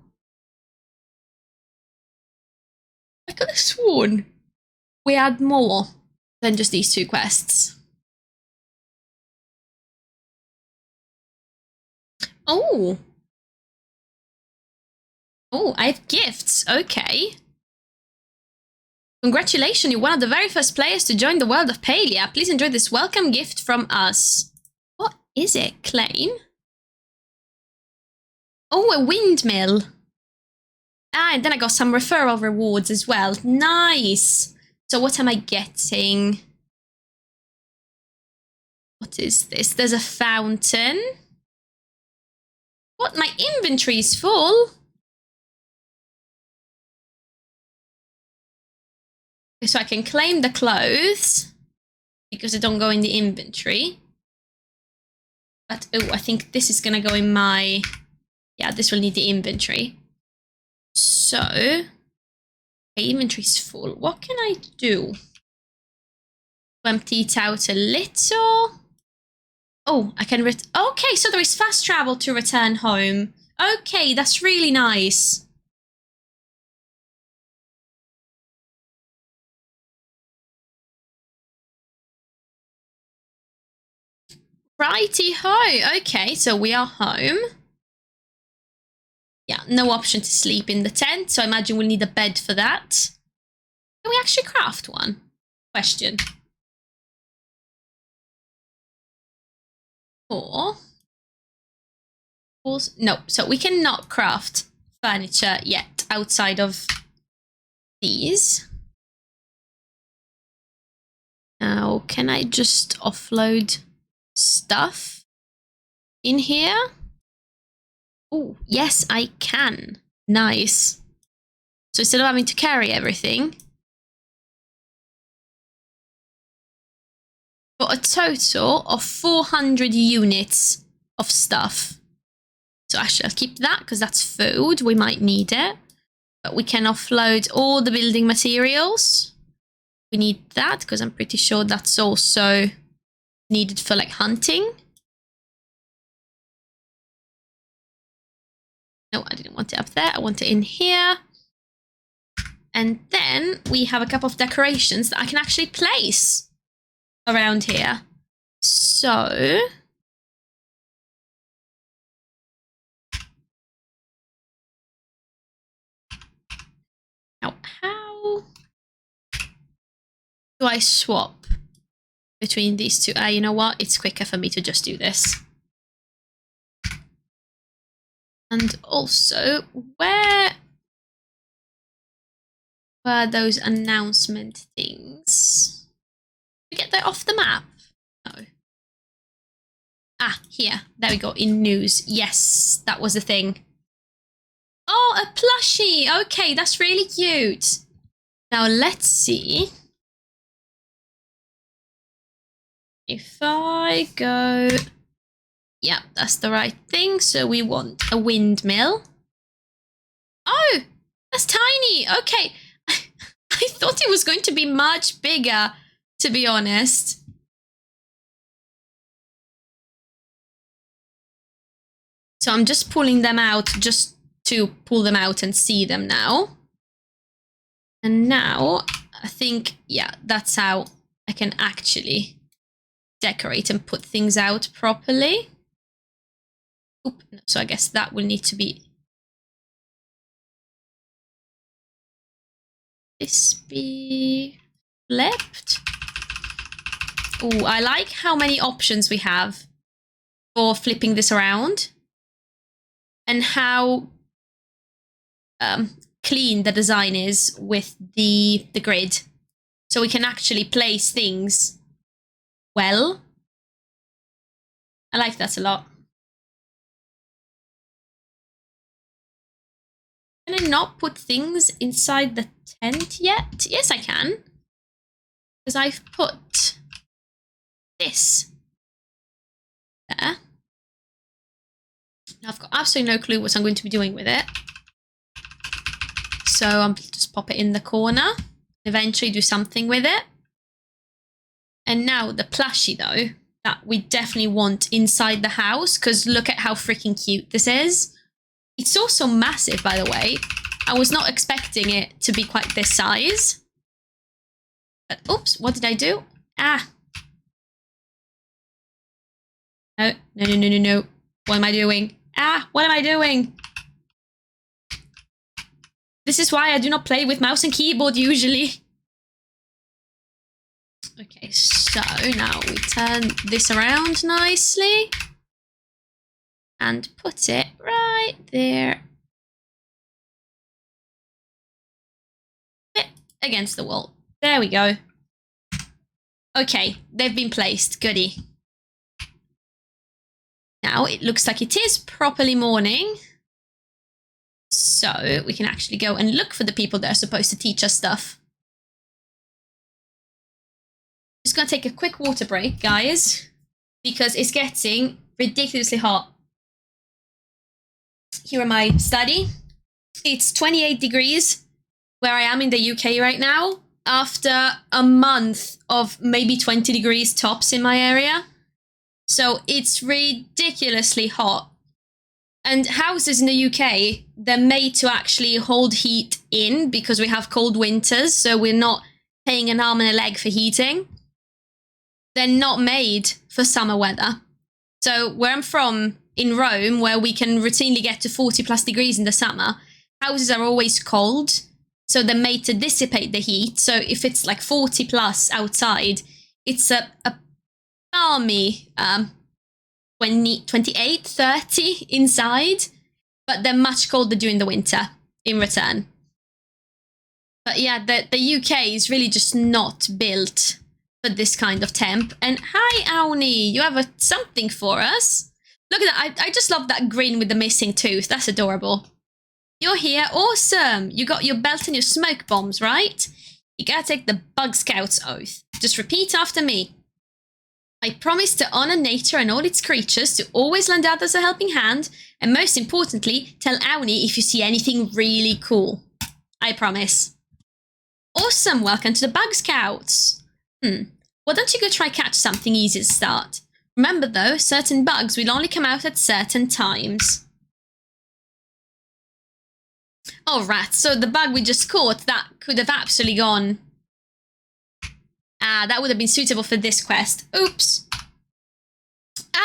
I could have sworn we had more than just these 2 quests. Oh, I have gifts. Okay. Congratulations, you're one of the very first players to join the world of Palia. Please enjoy this welcome gift from us. What is it? Claim? Oh, a windmill. Ah, and then I got some referral rewards as well. Nice. So what am I getting? What is this? There's a fountain. What? My inventory is full? Okay, so I can claim the clothes because they don't go in the inventory. But, oh, I think this is going to go in my... Yeah, this will need the inventory. So, okay, inventory's full. What can I do? Empty it out a little. Oh, I can... Okay, so there is fast travel to return home. Okay, that's really nice. Righty-ho. Okay, so we are home. Yeah, no option to sleep in the tent, so I imagine we'll need a bed for that. Can we actually craft one? Question. Or... No, so we cannot craft furniture yet outside of these. Now, can I just offload stuff in here? Oh, yes, I can. Nice. So instead of having to carry everything, got a total of 400 units of stuff. So actually, I'll keep that because that's food. We might need it. But we can offload all the building materials. We need that because I'm pretty sure that's also needed for like hunting. No, I didn't want it up there. I want it in here. And then we have a couple of decorations that I can actually place around here. So... Now, how do I swap between these two? You know what? It's quicker for me to just do this. And also, where were those announcement things? Did we get that off the map? No. Ah, here. There we go. In news. Yes, that was the thing. Oh, a plushie. Okay, that's really cute. Now, let's see. If I go... Yeah, that's the right thing. So we want a windmill. Oh, that's tiny. Okay. I thought it was going to be much bigger, to be honest. So I'm just pulling them out just to pull them out and see them now. And now I think, yeah, that's how I can actually decorate and put things out properly. Oop, so I guess that will need to be... This be flipped. Oh, I like how many options we have for flipping this around. And how clean the design is with the grid. So we can actually place things well. I like that a lot. Can I not put things inside the tent yet? Yes, I can. Because I've put this there. I've got absolutely no clue what I'm going to be doing with it. So I'll just pop it in the corner. Eventually do something with it. And now the plushie, though, that we definitely want inside the house. Because look at how freaking cute this is. It's also massive, by the way. I was not expecting it to be quite this size. But, oops, what did I do? Ah. No, no, no, no, no, no. What am I doing? Ah, what am I doing? This is why I do not play with mouse and keyboard usually. Okay, so now we turn this around nicely and put it right there. Against the wall. There we go. Okay, they've been placed. Goody. Now it looks like it is properly morning. So we can actually go and look for the people that are supposed to teach us stuff. Just gonna take a quick water break, guys, because it's getting ridiculously hot. Here in my study. It's 28 degrees where I am in the UK right now, after a month of maybe 20 degrees tops in my area. So it's ridiculously hot. And houses in the UK, they're made to actually hold heat in because we have cold winters, so we're not paying an arm and a leg for heating. They're not made for summer weather. So where I'm from, in Rome, where we can routinely get to 40 plus degrees in the summer, houses are always cold. So they're made to dissipate the heat. So if it's like 40 plus outside, it's a balmy 28, 30 inside. But they're much colder during the winter in return. But yeah, the UK is really just not built for this kind of temp. And hi, Auni, you have something for us? Look at that. I just love that grin with the missing tooth. That's adorable. You're here. Awesome. You got your belt and your smoke bombs, right? You gotta take the Bug Scout's oath. Just repeat after me. I promise to honor nature and all its creatures, to always lend others a helping hand, and most importantly, tell Auni if you see anything really cool. I promise. Awesome. Welcome to the Bug Scouts. Why don't you go try catch something easy to start? Remember though, certain bugs will only come out at certain times. Oh, rats. So the bug we just caught, that could have absolutely gone. That would have been suitable for this quest. Oops.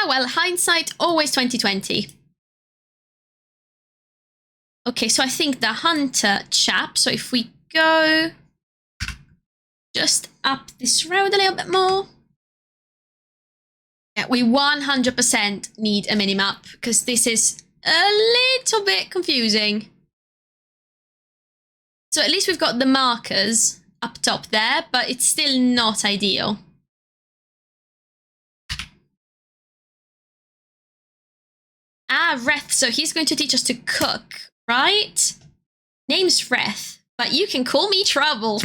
Well, hindsight, always 2020. Okay, so I think the hunter chap, so if we go just up this road a little bit more. Yeah, we 100% need a minimap, because this is a little bit confusing. So at least we've got the markers up top there, but it's still not ideal. Reth, so he's going to teach us to cook, right? Name's Reth, but you can call me Trouble.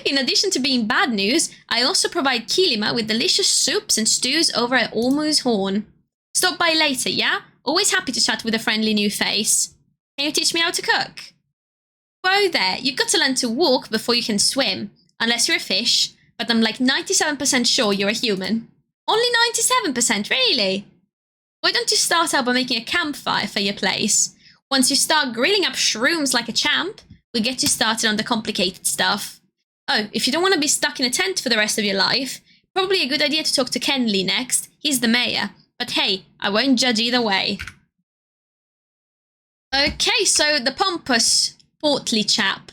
In addition to being bad news, I also provide Kilima with delicious soups and stews over at Ormu's Horn. Stop by later, yeah? Always happy to chat with a friendly new face. Can you teach me how to cook? Whoa there, you've got to learn to walk before you can swim. Unless you're a fish, but I'm like 97% sure you're a human. Only 97%, really? Why don't you start out by making a campfire for your place? Once you start grilling up shrooms like a champ, we'll get you started on the complicated stuff. Oh, if you don't want to be stuck in a tent for the rest of your life, probably a good idea to talk to Kenley next. He's the mayor. But hey, I won't judge either way. Okay, so the pompous, portly chap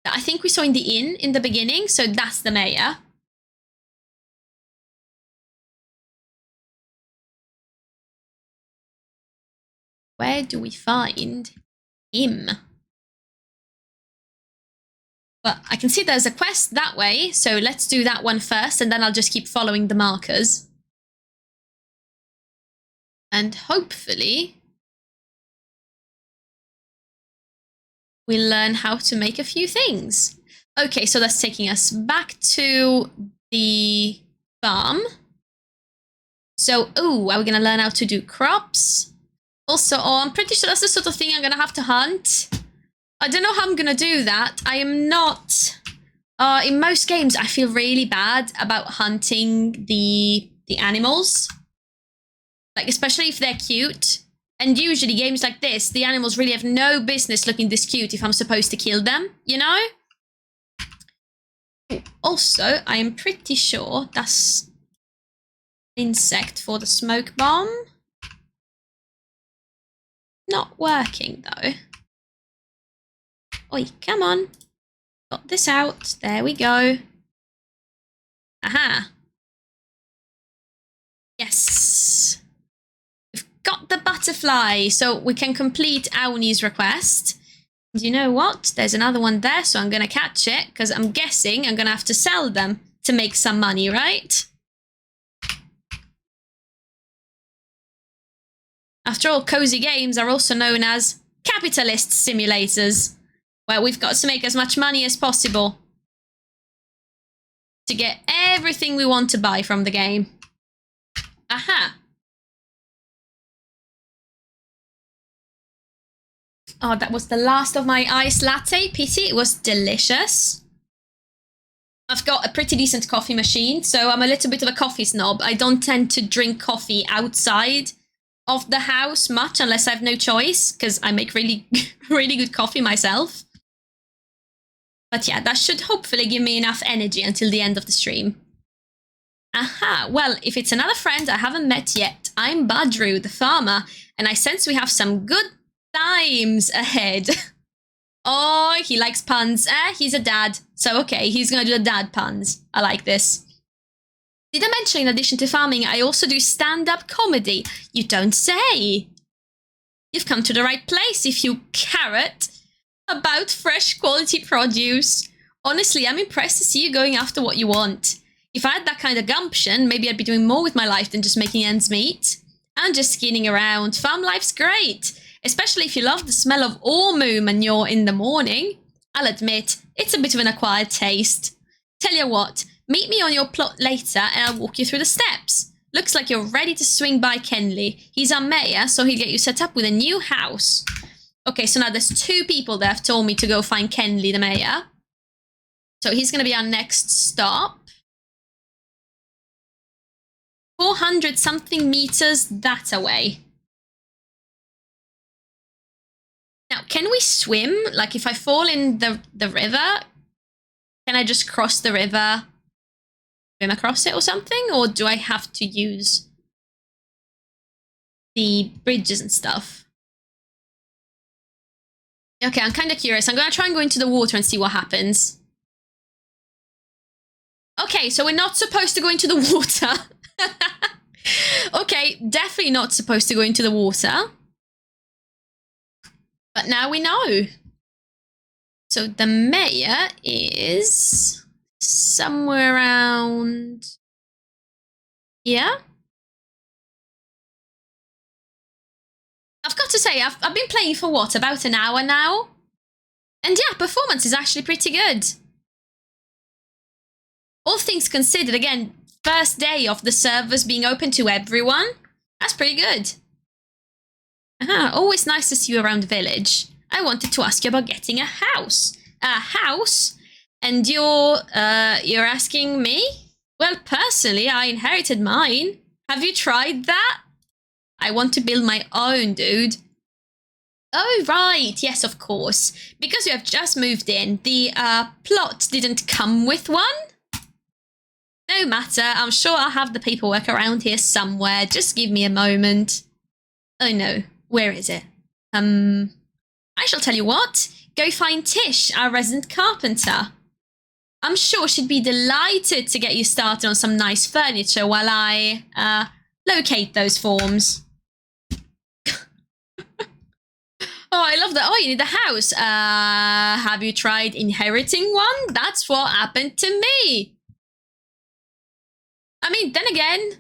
that I think we saw in the inn in the beginning, so that's the mayor. Where do we find him? Well, I can see there's a quest that way, so let's do that one first, and then I'll just keep following the markers. And hopefully we'll learn how to make a few things. Okay, so that's taking us back to the farm. So, are we going to learn how to do crops? Also, I'm pretty sure that's the sort of thing I'm going to have to hunt. I don't know how I'm going to do that. I am not... in most games, I feel really bad about hunting the animals. Like, especially if they're cute. And usually games like this, the animals really have no business looking this cute if I'm supposed to kill them, you know? Also, I am pretty sure that's insect for the smoke bomb. Not working, though. Oi, come on. Got this out. There we go. Aha. Yes. We've got the butterfly, so we can complete Auni's request. And you know what? There's another one there, so I'm going to catch it, because I'm guessing I'm going to have to sell them to make some money, right? After all, cozy games are also known as capitalist simulators, where we've got to make as much money as possible to get everything we want to buy from the game. Aha. Oh, that was the last of my iced latte. Pity, it was delicious. I've got a pretty decent coffee machine, so I'm a little bit of a coffee snob. I don't tend to drink coffee outside of the house much unless I have no choice, because I make really, really good coffee myself. But yeah, that should hopefully give me enough energy until the end of the stream. Aha, well, if it's another friend I haven't met yet, I'm Badru, the farmer, and I sense we have some good times ahead. Oh, he likes puns. He's a dad. So, okay, he's gonna do the dad puns. I like this. Did I mention in addition to farming, I also do stand-up comedy? You don't say. You've come to the right place if you carrot about fresh quality produce. Honestly, I'm impressed to see you going after what you want. If I had that kind of gumption, maybe I'd be doing more with my life than just making ends meet. And just skiing around. Farm life's great. Especially if you love the smell of almond manure in the morning. I'll admit, it's a bit of an acquired taste. Tell you what, meet me on your plot later and I'll walk you through the steps. Looks like you're ready to swing by Kenley. He's our mayor, so he'll get you set up with a new house. Okay, so now there's 2 people that have told me to go find Kenley, the mayor. So he's going to be our next stop. 400 something meters that away. Now, can we swim? Like, if I fall in the river, can I just cross the river, swim across it or something? Or do I have to use the bridges and stuff? Okay, I'm kind of curious. I'm going to try and go into the water and see what happens. Okay, so we're not supposed to go into the water. Okay, definitely not supposed to go into the water. But now we know. So the mayor is somewhere around here. I've got to say, I've been playing for what, about an hour now? And yeah, performance is actually pretty good. All things considered, again, first day of the servers being open to everyone. That's pretty good. Always nice to see you around the village. I wanted to ask you about getting a house. A house? And you're asking me? Well, personally, I inherited mine. Have you tried that? I want to build my own, dude. Oh, right. Yes, of course. Because you have just moved in, the plot didn't come with one? No matter. I'm sure I'll have the paperwork around here somewhere. Just give me a moment. Oh, no. Where is it? I shall tell you what. Go find Tish, our resident carpenter. I'm sure she'd be delighted to get you started on some nice furniture while I, locate those forms. Oh, I love that. Oh, you need a house. Have you tried inheriting one? That's what happened to me. I mean, then again,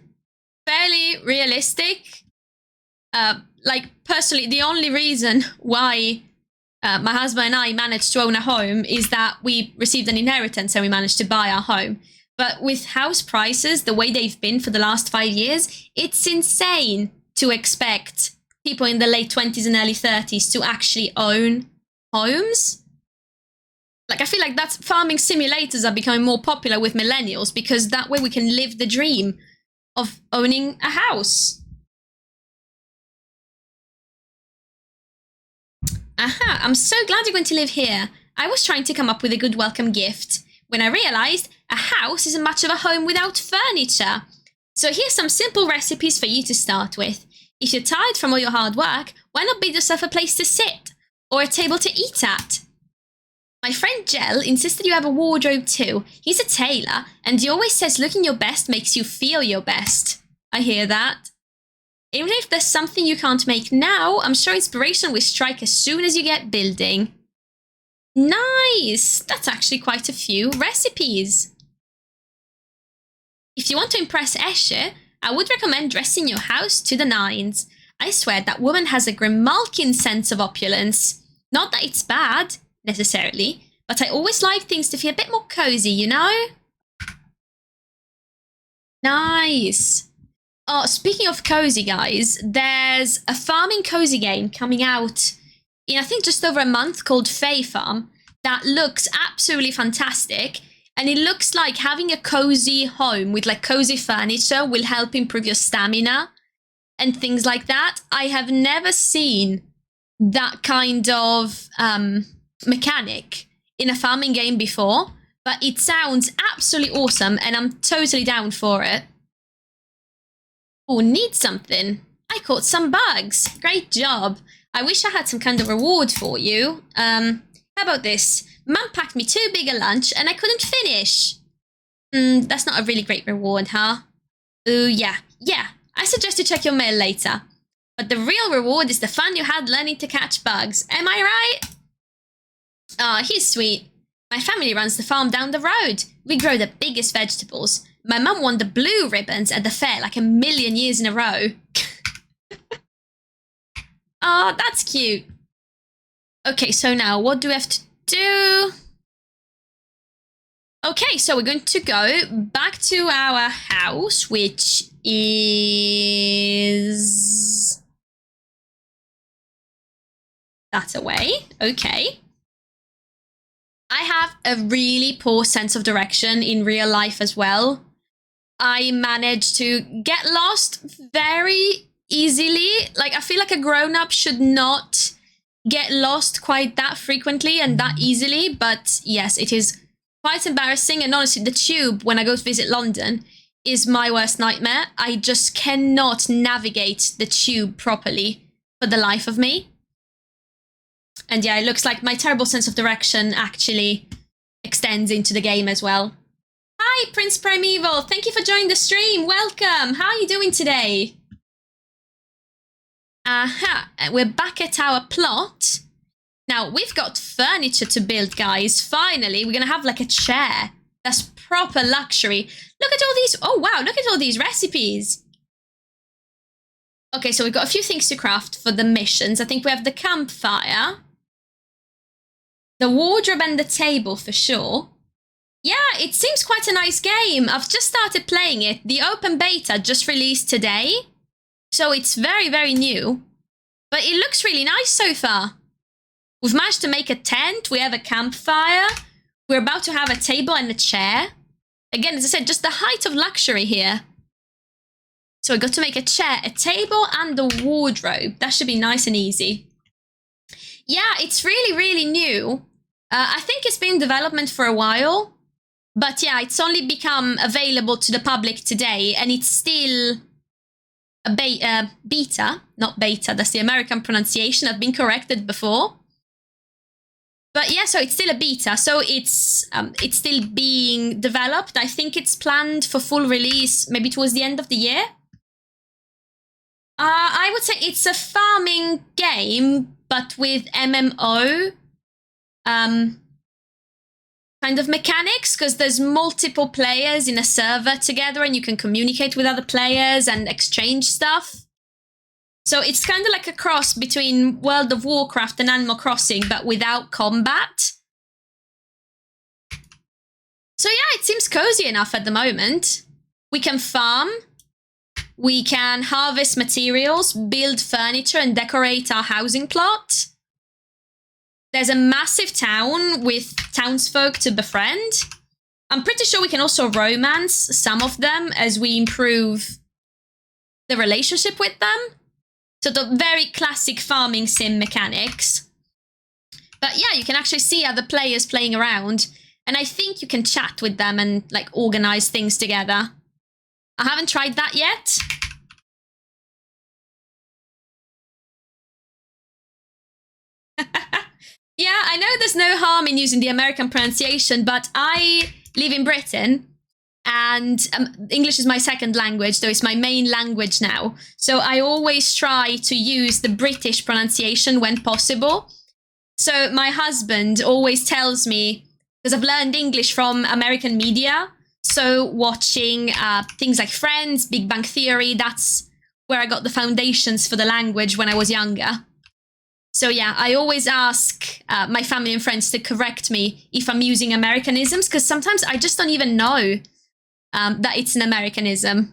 fairly realistic. Like, personally, the only reason why my husband and I managed to own a home is that we received an inheritance and we managed to buy our home. But with house prices, the way they've been for the last 5 years, it's insane to expect people in the late 20s and early 30s to actually own homes. Like, I feel like that's farming simulators are becoming more popular with millennials because that way we can live the dream of owning a house. Aha, I'm so glad you're going to live here. I was trying to come up with a good welcome gift when I realized a house isn't much of a home without furniture. So here's some simple recipes for you to start with. If you're tired from all your hard work, why not build yourself a place to sit or a table to eat at? My friend Jel insisted you have a wardrobe too. He's a tailor, and he always says looking your best makes you feel your best. I hear that. Even if there's something you can't make now, I'm sure inspiration will strike as soon as you get building. Nice! That's actually quite a few recipes. If you want to impress Eshe, I would recommend dressing your house to the nines. I swear that woman has a Grimalkin sense of opulence. Not that it's bad, necessarily, but I always like things to feel a bit more cozy, you know? Nice. Oh, speaking of cozy, guys, there's a farming cozy game coming out in, I think, just over a month called Fae Farm that looks absolutely fantastic. And it looks like having a cozy home with like cozy furniture will help improve your stamina and things like that. I have never seen that kind of mechanic in a farming game before, but it sounds absolutely awesome and I'm totally down for it. Oh, need something. I caught some bugs. Great job. I wish I had some kind of reward for you. How about this? Mum packed me too big a lunch and I couldn't finish. That's not a really great reward, huh? Ooh, yeah. I suggest you check your mail later. But the real reward is the fun you had learning to catch bugs. Am I right? Ah, he's sweet. My family runs the farm down the road. We grow the biggest vegetables. My mum won the blue ribbons at the fair like 1,000,000 years in a row. Oh, that's cute. Okay, so now what do we have to do? Okay, so we're going to go back to our house, which is that away. Okay. I have a really poor sense of direction in real life as well. I managed to get lost very easily. Like, I feel like a grown-up should not get lost quite that frequently and that easily. But yes, it is quite embarrassing. And honestly, the tube, when I go to visit London, is my worst nightmare. I just cannot navigate the tube properly for the life of me. And yeah, it looks like my terrible sense of direction actually extends into the game as well. Hi, Prince Primeval. Thank you for joining the stream. Welcome. How are you doing today? Aha. We're back at our plot. Now, we've got furniture to build, guys. Finally, we're going to have like a chair. That's proper luxury. Look at all these. Oh, wow. Look at all these recipes. Okay, so we've got a few things to craft for the missions. I think we have the campfire, the wardrobe and the table for sure. Yeah, it seems quite a nice game. I've just started playing it. The open beta just released today. So it's very, very new. But it looks really nice so far. We've managed to make a tent. We have a campfire. We're about to have a table and a chair. Again, as I said, just the height of luxury here. So we got to make a chair, a table, and a wardrobe. That should be nice and easy. Yeah, it's really, really new. I think it's been in development for a while. But yeah, it's only become available to the public today. And it's still a beta. Not beta, that's the American pronunciation. I've been corrected before. But yeah, so it's still a beta. So it's still being developed. I think it's planned for full release maybe towards the end of the year. I would say it's a farming game, but with MMO kind of mechanics, because there's multiple players in a server together and you can communicate with other players and exchange stuff. So it's kind of like a cross between World of Warcraft and Animal Crossing, but without combat. So yeah, it seems cozy enough at the moment. We can farm. We can harvest materials, build furniture, and decorate our housing plot. There's a massive town with townsfolk to befriend. I'm pretty sure we can also romance some of them as we improve the relationship with them. So the very classic farming sim mechanics. But yeah, you can actually see other players playing around. And I think you can chat with them and like organize things together. I haven't tried that yet. Yeah, I know there's no harm in using the American pronunciation, but I live in Britain and English is my second language, though it's my main language now. So I always try to use the British pronunciation when possible. So my husband always tells me, because I've learned English from American media, so watching things like Friends, Big Bang Theory, that's where I got the foundations for the language when I was younger. So yeah, I always ask my family and friends to correct me if I'm using Americanisms, because sometimes I just don't even know that it's an Americanism.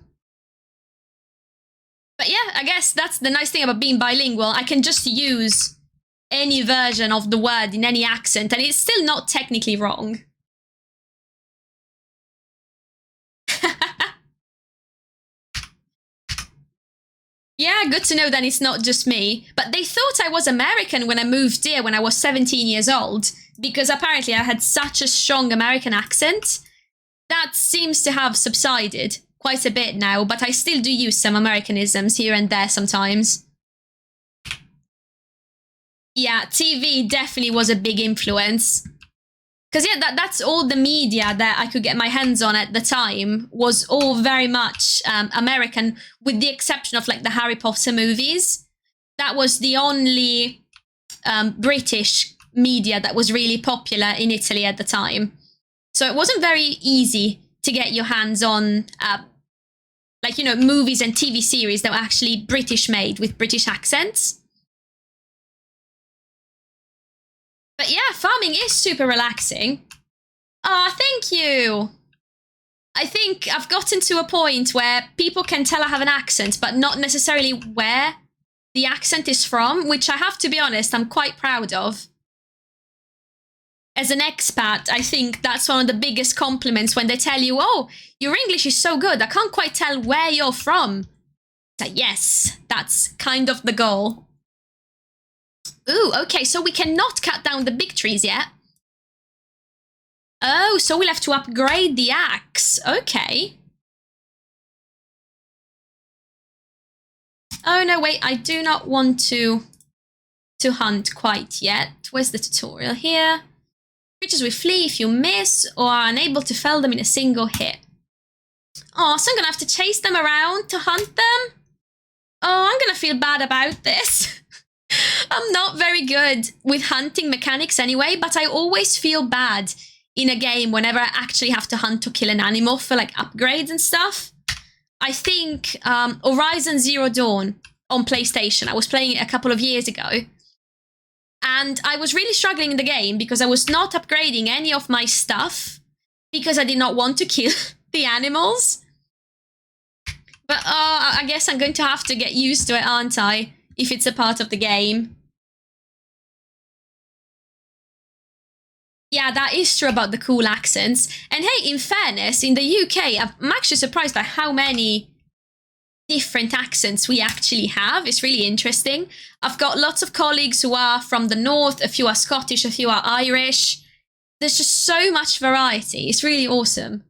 But yeah, I guess that's the nice thing about being bilingual. I can just use any version of the word in any accent, and it's still not technically wrong. Yeah, good to know that it's not just me. But they thought I was American when I moved here when I was 17 years old, because apparently I had such a strong American accent. That seems to have subsided quite a bit now, but I still do use some Americanisms here and there sometimes. Yeah, TV definitely was a big influence. Because yeah, that's all the media that I could get my hands on at the time was all very much American, with the exception of like the Harry Potter movies. That was the only British media that was really popular in Italy at the time. So it wasn't very easy to get your hands on, like, you know, movies and TV series that were actually British made with British accents. But yeah, farming is super relaxing. Ah, thank you. I think I've gotten to a point where people can tell I have an accent, but not necessarily where the accent is from, which I have to be honest, I'm quite proud of. As an expat, I think that's one of the biggest compliments when they tell you, oh, your English is so good, I can't quite tell where you're from. So yes, that's kind of the goal. Ooh, okay, so we cannot cut down the big trees yet. Oh, so we'll have to upgrade the axe. Okay. Oh, no, wait, I do not want to hunt quite yet. Where's the tutorial here? Creatures will flee if you miss or are unable to fell them in a single hit. Oh, so I'm gonna have to chase them around to hunt them? Oh, I'm gonna feel bad about this. I'm not very good with hunting mechanics anyway, but I always feel bad in a game whenever I actually have to hunt or kill an animal for like upgrades and stuff. I think Horizon Zero Dawn on PlayStation, I was playing it a couple of years ago, and I was really struggling in the game because I was not upgrading any of my stuff because I did not want to kill the animals. But I guess I'm going to have to get used to it, aren't I? If it's a part of the game. Yeah, that is true about the cool accents. And hey, in fairness, in the UK, I'm actually surprised by how many different accents we actually have. It's really interesting. I've got lots of colleagues who are from the north, a few are Scottish, a few are Irish. There's just so much variety. It's really awesome.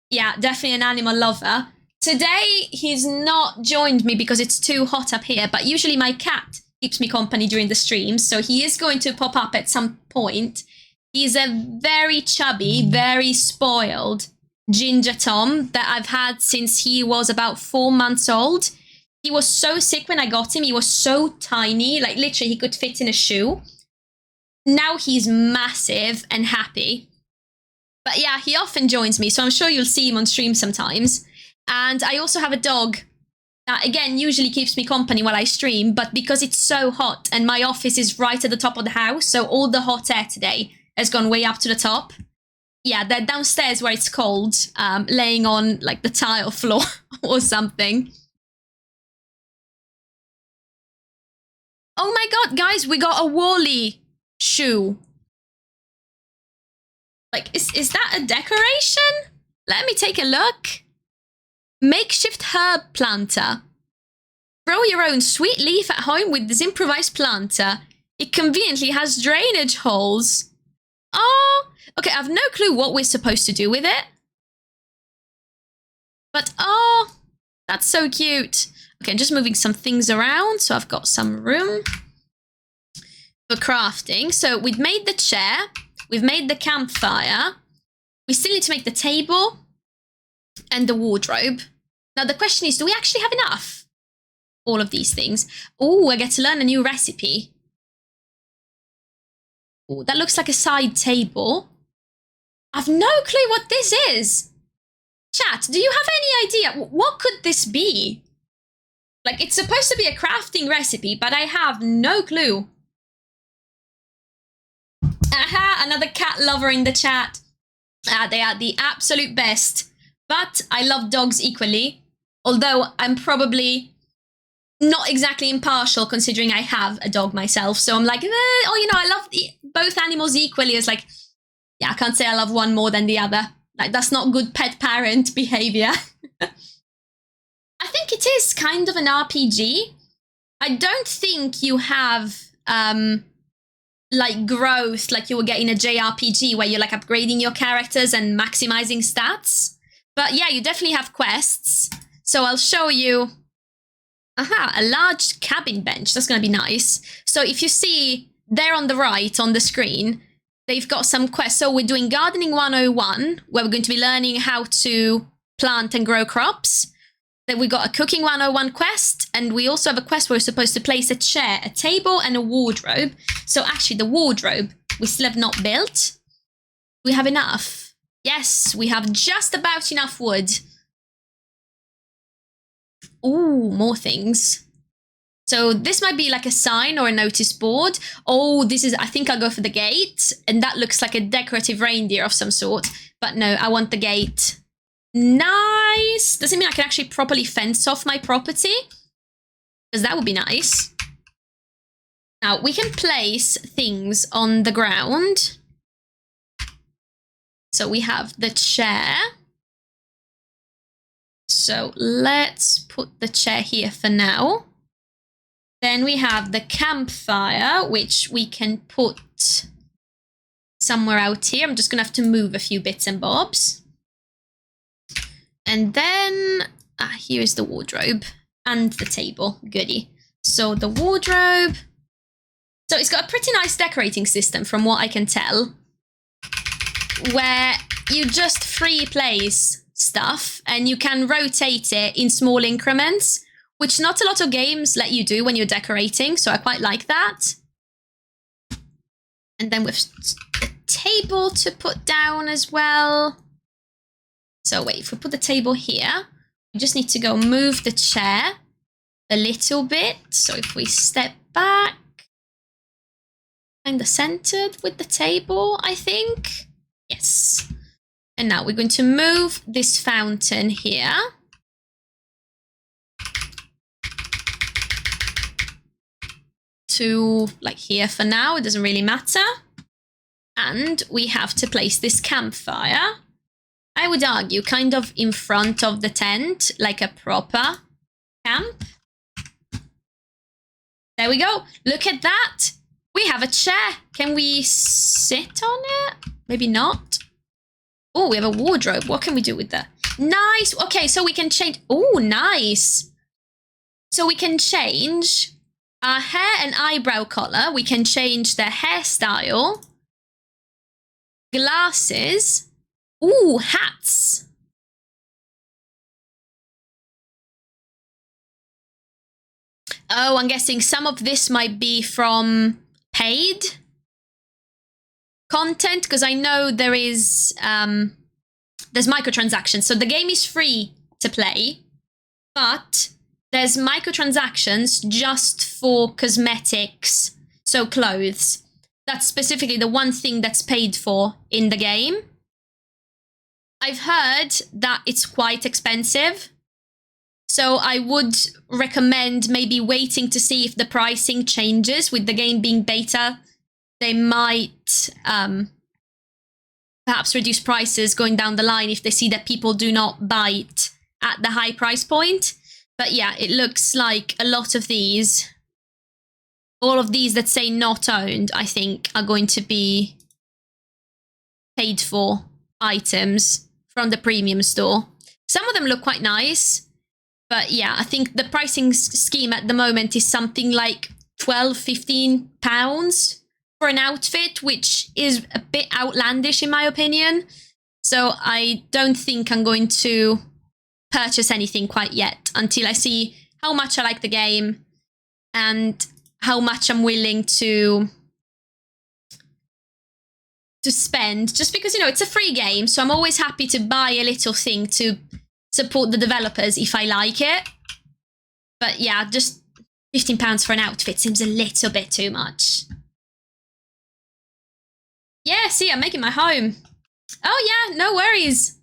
Yeah, definitely an animal lover. Today, he's not joined me because it's too hot up here, but usually my cat keeps me company during the streams, so he is going to pop up at some point. He's a very chubby, very spoiled ginger Tom that I've had since he was about 4 months old. He was so sick when I got him. He was so tiny, like literally he could fit in a shoe. Now he's massive and happy. But yeah, he often joins me, so I'm sure you'll see him on stream sometimes. And I also have a dog that, again, usually keeps me company while I stream, but because it's so hot and my office is right at the top of the house, so all the hot air today has gone way up to the top. Yeah, they're downstairs where it's cold, laying on, like, the tile floor or something. Oh my god, guys, we got a Wally shoe. Like, is that a decoration? Let me take a look. Makeshift herb planter. Grow your own sweet leaf at home with this improvised planter. It conveniently has drainage holes. Oh, okay, I've no clue what we're supposed to do with it. But, oh, that's so cute. Okay, I'm just moving some things around so I've got some room. for crafting. So we've made the chair, we've made the campfire. We still need to make the table and the wardrobe. Now the question is, do we actually have enough? All of these things. Oh, I get to learn a new recipe. Oh, that looks like a side table. I've no clue what this is. Chat, do you have any idea? What could this be? Like, it's supposed to be a crafting recipe, but I have no clue. Aha, another cat lover in the chat. They are the absolute best. But I love dogs equally. Although I'm probably not exactly impartial considering I have a dog myself. So I'm like, I love both animals equally. It's like, yeah, I can't say I love one more than the other. Like, that's not good pet parent behavior. I think it is kind of an RPG. I don't think you have, like, growth like you would get in a JRPG where you're, like, upgrading your characters and maximizing stats. But, yeah, you definitely have quests. So I'll show you. Aha, a large cabin bench. That's going to be nice. So if you see there on the right on the screen, they've got some quests. So we're doing Gardening 101, where we're going to be learning how to plant and grow crops. Then we got a Cooking 101 quest, and we also have a quest where we're supposed to place a chair, a table, and a wardrobe. So actually, the wardrobe, we still have not built. We have enough. Yes, we have just about enough wood. Ooh, more things. So this might be like a sign or a notice board. Oh, this is, I think I'll go for the gate. And that looks like a decorative reindeer of some sort. But no, I want the gate. Nice. Does it mean I can actually properly fence off my property? Because that would be nice. Now, we can place things on the ground. So we have the chair. So let's put the chair here for now. Then we have the campfire, which we can put somewhere out here. I'm just going to have to move a few bits and bobs. And then here is the wardrobe and the table. Goody. So the wardrobe. So it's got a pretty nice decorating system from what I can tell, where you just free place stuff and you can rotate it in small increments, which not a lot of games let you do when you're decorating, so I quite like that. And then with the table to put down as well. So wait, if we put the table here, we just need to go move the chair a little bit. So if we step back, kind of centered with the table, I think. Yes. And now we're going to move this fountain here. To like here for now, it doesn't really matter. And we have to place this campfire, I would argue, kind of in front of the tent, like a proper camp. There we go. Look at that. We have a chair. Can we sit on it? Maybe not. Oh, we have a wardrobe. What can we do with that? Nice. Okay, so we can change. Oh, nice. So we can change our hair and eyebrow color. We can change the hairstyle. Glasses. Ooh, hats. Oh, I'm guessing some of this might be from paid content, because I know there is there's microtransactions. So the game is free to play, but there's microtransactions just for cosmetics, so clothes. That's specifically the one thing that's paid for in the game. I've heard that it's quite expensive, so I would recommend maybe waiting to see if the pricing changes. With the game being beta, they might perhaps reduce prices going down the line if they see that people do not buy it at the high price point. But yeah, it looks like a lot of these, all of these that say not owned, I think are going to be paid for items from the premium store. Some of them look quite nice, but yeah, I think the pricing scheme at the moment is something like £12-15 for an outfit, which is a bit outlandish in my opinion. So I don't think I'm going to purchase anything quite yet until I see how much I like the game and how much I'm willing to spend, just because, you know, it's a free game, so I'm always happy to buy a little thing to support the developers if I like it. But yeah, just £15 for an outfit seems a little bit too much. Yeah, see, I'm making my home. Oh yeah, no worries.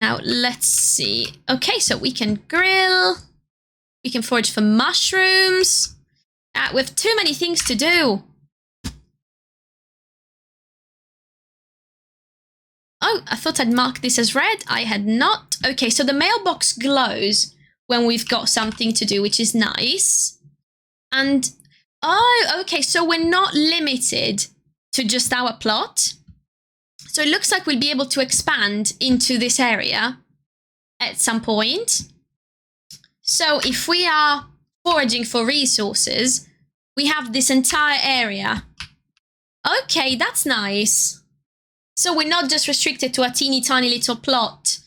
Now, let's see. Okay, so we can grill. We can forage for mushrooms. We have too many things to do. Oh, I thought I'd mark this as red. I had not. Okay, so the mailbox glows when we've got something to do, which is nice. And, oh, okay, so we're not limited to just our plot. So it looks like we'll be able to expand into this area at some point. So if we are foraging for resources, we have this entire area. Okay, that's nice. So we're not just restricted to a teeny tiny little plot,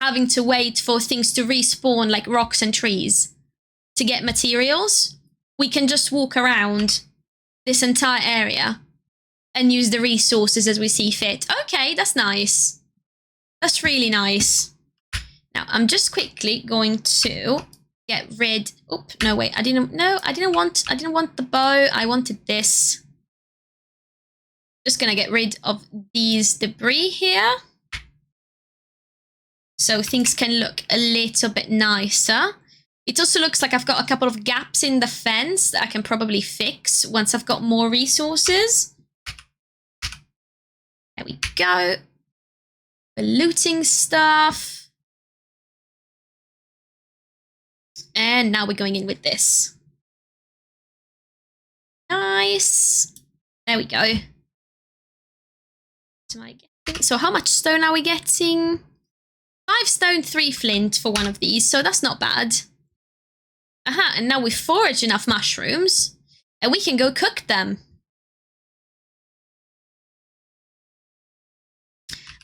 having to wait for things to respawn like rocks and trees to get materials. We can just walk around this entire area and use the resources as we see fit. Okay, that's nice. That's really nice. Now, I'm just quickly going to get rid... Oh, no, wait. I didn't want the bow. I wanted this. Just going to get rid of these debris here. So things can look a little bit nicer. It also looks like I've got a couple of gaps in the fence that I can probably fix once I've got more resources. There we go. We're looting stuff. And now we're going in with this. Nice. There we go. So how much stone are we getting? 5 stone, 3 flint for one of these, so that's not bad. Aha, and now we've foraged enough mushrooms, and we can go cook them.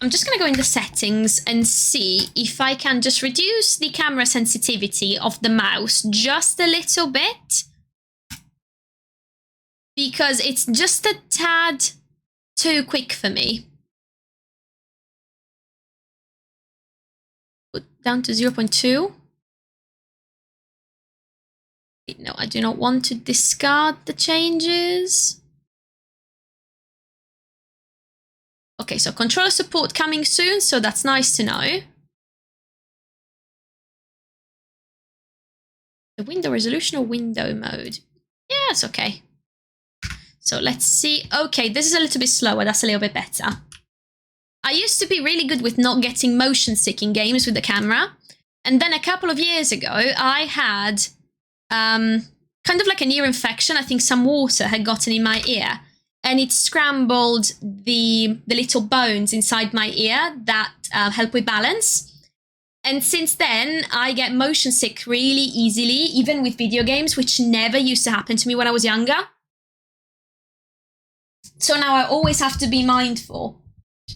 I'm just going to go in the settings and see if I can just reduce the camera sensitivity of the mouse just a little bit. Because it's just a tad too quick for me. Put down to 0.2. No, I do not want to discard the changes. Okay, so controller support coming soon, so that's nice to know. The window resolution or window mode? Yeah, it's okay. So let's see. Okay, this is a little bit slower. That's a little bit better. I used to be really good with not getting motion sick in games with the camera. And then a couple of years ago, I had kind of like an ear infection. I think some water had gotten in my ear. And it scrambled the little bones inside my ear that help with balance. And since then, I get motion sick really easily, even with video games, which never used to happen to me when I was younger. So now I always have to be mindful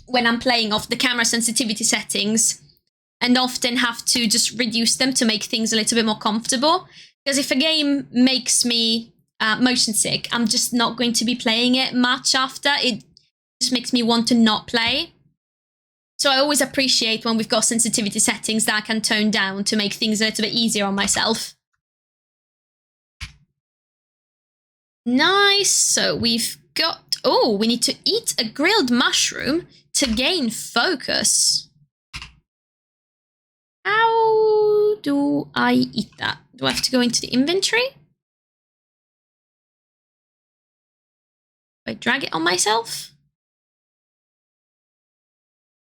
when I'm playing of the camera sensitivity settings, and often have to just reduce them to make things a little bit more comfortable. Because if a game makes me motion sick, I'm just not going to be playing it much after. It just makes me want to not play. So I always appreciate when we've got sensitivity settings that I can tone down to make things a little bit easier on myself. Nice. So we've got... Oh, we need to eat a grilled mushroom to gain focus. How do I eat that? Do I have to go into the inventory? Do I drag it on myself?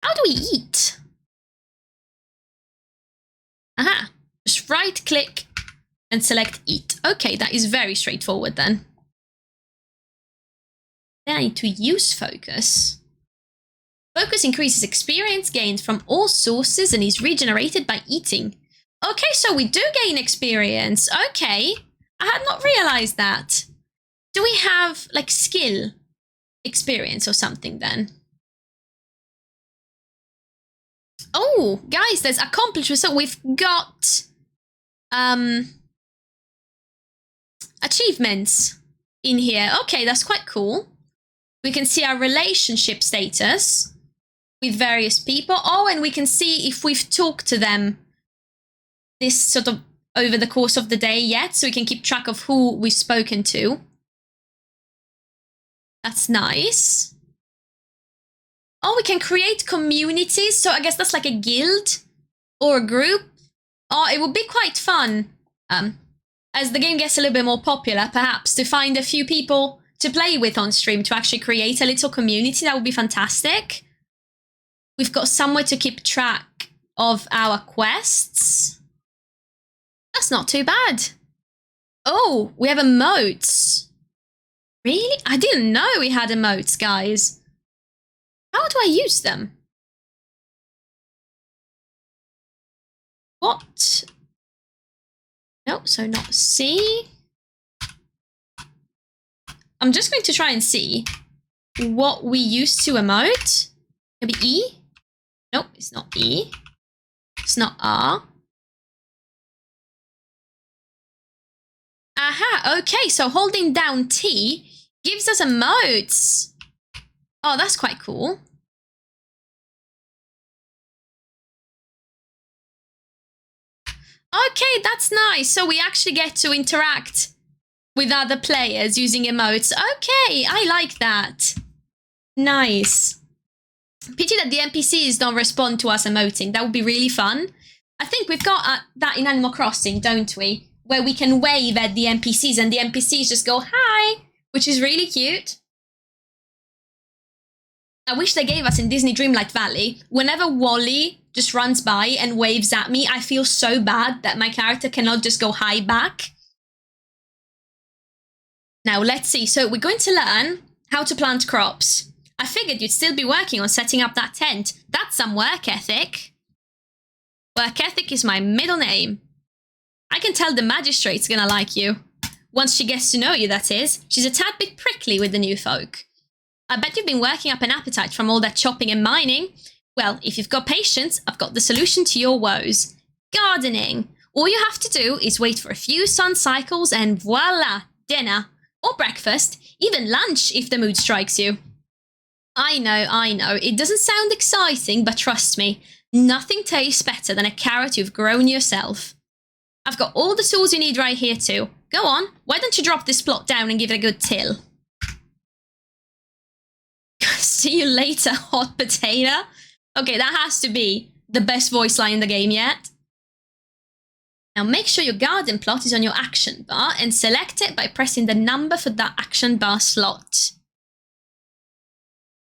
How do we eat? Aha. Just right click and select eat. Okay, that is very straightforward then. Then I need to use focus. Focus increases experience gained from all sources and is regenerated by eating. Okay, so we do gain experience. Okay. I had not realized that. Do we have like skill experience or something then? Oh, guys, there's accomplishments. So we've got achievements in here. Okay, that's quite cool. We can see our relationship status with various people. Oh, and we can see if we've talked to them this sort of over the course of the day yet, so we can keep track of who we've spoken to. That's nice. Oh, we can create communities. So I guess that's like a guild or a group. Oh, it would be quite fun, as the game gets a little bit more popular, perhaps, to find a few people to play with on stream to actually create a little community. That would be fantastic. We've got somewhere to keep track of our quests. That's not too bad. Oh, we have emotes. Really? I didn't know we had emotes, guys. How do I use them? What? No, so not C. I'm just going to try and see what we use to emote. Maybe E? Nope, it's not E. It's not R. Aha, okay, so holding down T gives us emotes. Oh, that's quite cool. Okay, that's nice. So we actually get to interact with other players using emotes. Okay, I like that. Nice. Pity that the NPCs don't respond to us emoting. That would be really fun. I think we've got that in Animal Crossing, don't we? Where we can wave at the NPCs and the NPCs just go, hi, which is really cute. I wish they gave us in Disney Dreamlight Valley, whenever Wally just runs by and waves at me, I feel so bad that my character cannot just go hi back. Now, let's see. So we're going to learn how to plant crops. I figured you'd still be working on setting up that tent. That's some work ethic. Work ethic is my middle name. I can tell the magistrate's gonna like you. Once she gets to know you, that is. She's a tad bit prickly with the new folk. I bet you've been working up an appetite from all that chopping and mining. Well, if you've got patience, I've got the solution to your woes. Gardening. All you have to do is wait for a few sun cycles and voila, dinner. Or breakfast, even lunch if the mood strikes you. I know, it doesn't sound exciting, but trust me, nothing tastes better than a carrot you've grown yourself. I've got all the tools you need right here too. Go on, why don't you drop this plot down and give it a good till? See you later, hot potato. Okay, that has to be the best voice line in the game yet. Now make sure your garden plot is on your action bar and select it by pressing the number for that action bar slot.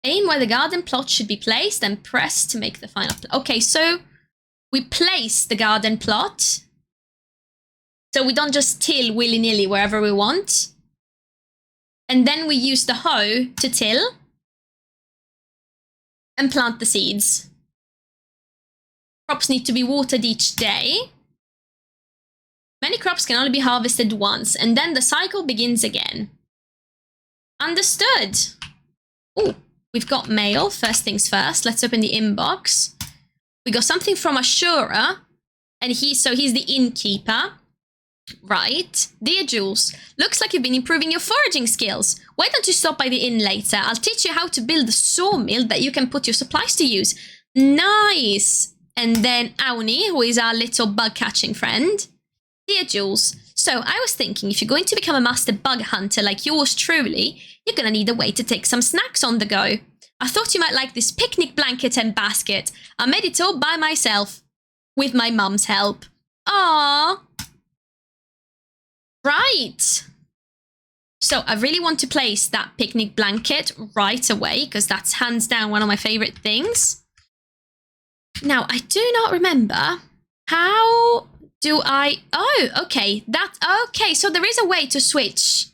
Aim where the garden plot should be placed and press to make the final plot. Okay, so we place the garden plot. So we don't just till willy-nilly wherever we want. And then we use the hoe to till and plant the seeds. Crops need to be watered each day. Many crops can only be harvested once, and then the cycle begins again. Understood. Oh, we've got mail. First things first. Let's open the inbox. We got something from Ashura, and he's the innkeeper. Right. Dear Jules, looks like you've been improving your foraging skills. Why don't you stop by the inn later? I'll teach you how to build a sawmill that you can put your supplies to use. Nice. And then Auni, who is our little bug-catching friend. Dear Jules, so I was thinking if you're going to become a master bug hunter like yours truly, you're going to need a way to take some snacks on the go. I thought you might like this picnic blanket and basket. I made it all by myself, with my mum's help. Aww. Right. So I really want to place that picnic blanket right away because that's hands down one of my favorite things. Now, I do not remember how do I... Oh, okay. Okay, so there is a way to switch.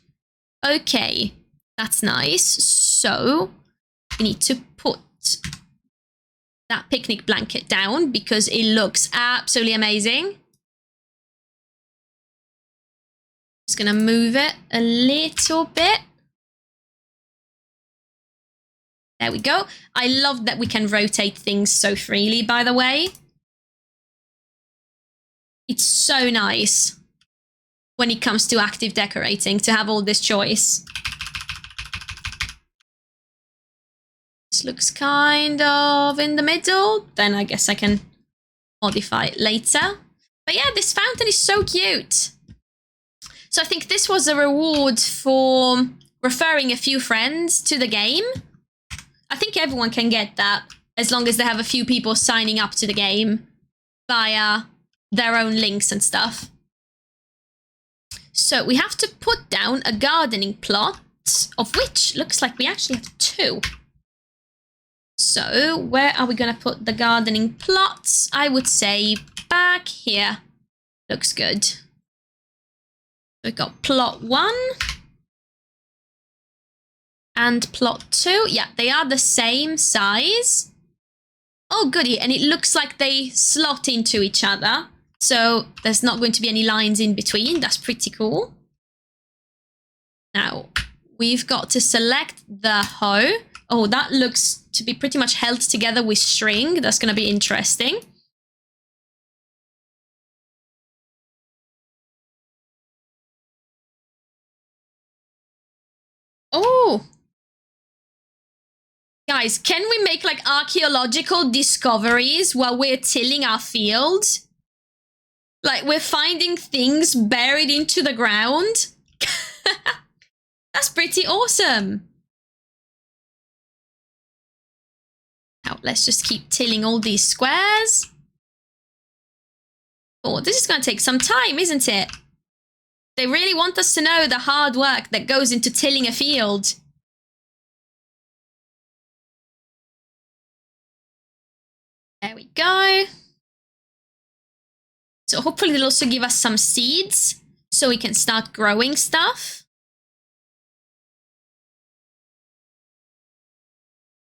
Okay, that's nice. So we need to put that picnic blanket down because it looks absolutely amazing. Just gonna move it a little bit. There we go. I love that we can rotate things so freely, by the way. It's so nice when it comes to active decorating to have all this choice. This looks kind of in the middle. Then I guess I can modify it later. But yeah, this fountain is so cute. So I think this was a reward for referring a few friends to the game. I think everyone can get that as long as they have a few people signing up to the game via their own links and stuff. So we have to put down a gardening plot, of which looks like we actually have 2. So where are we going to put the gardening plots? I would say back here. Looks good. We've got plot 1 and plot 2. Yeah, they are the same size. Oh, goody. And it looks like they slot into each other. So there's not going to be any lines in between. That's pretty cool. Now, we've got to select the hoe. Oh, that looks to be pretty much held together with string. That's going to be interesting. Oh! Guys, can we make like archaeological discoveries while we're tilling our field? Like we're finding things buried into the ground? That's pretty awesome. Now let's just keep tilling all these squares. Oh, this is going to take some time, isn't it? They really want us to know the hard work that goes into tilling a field. There we go. So hopefully they'll also give us some seeds so we can start growing stuff.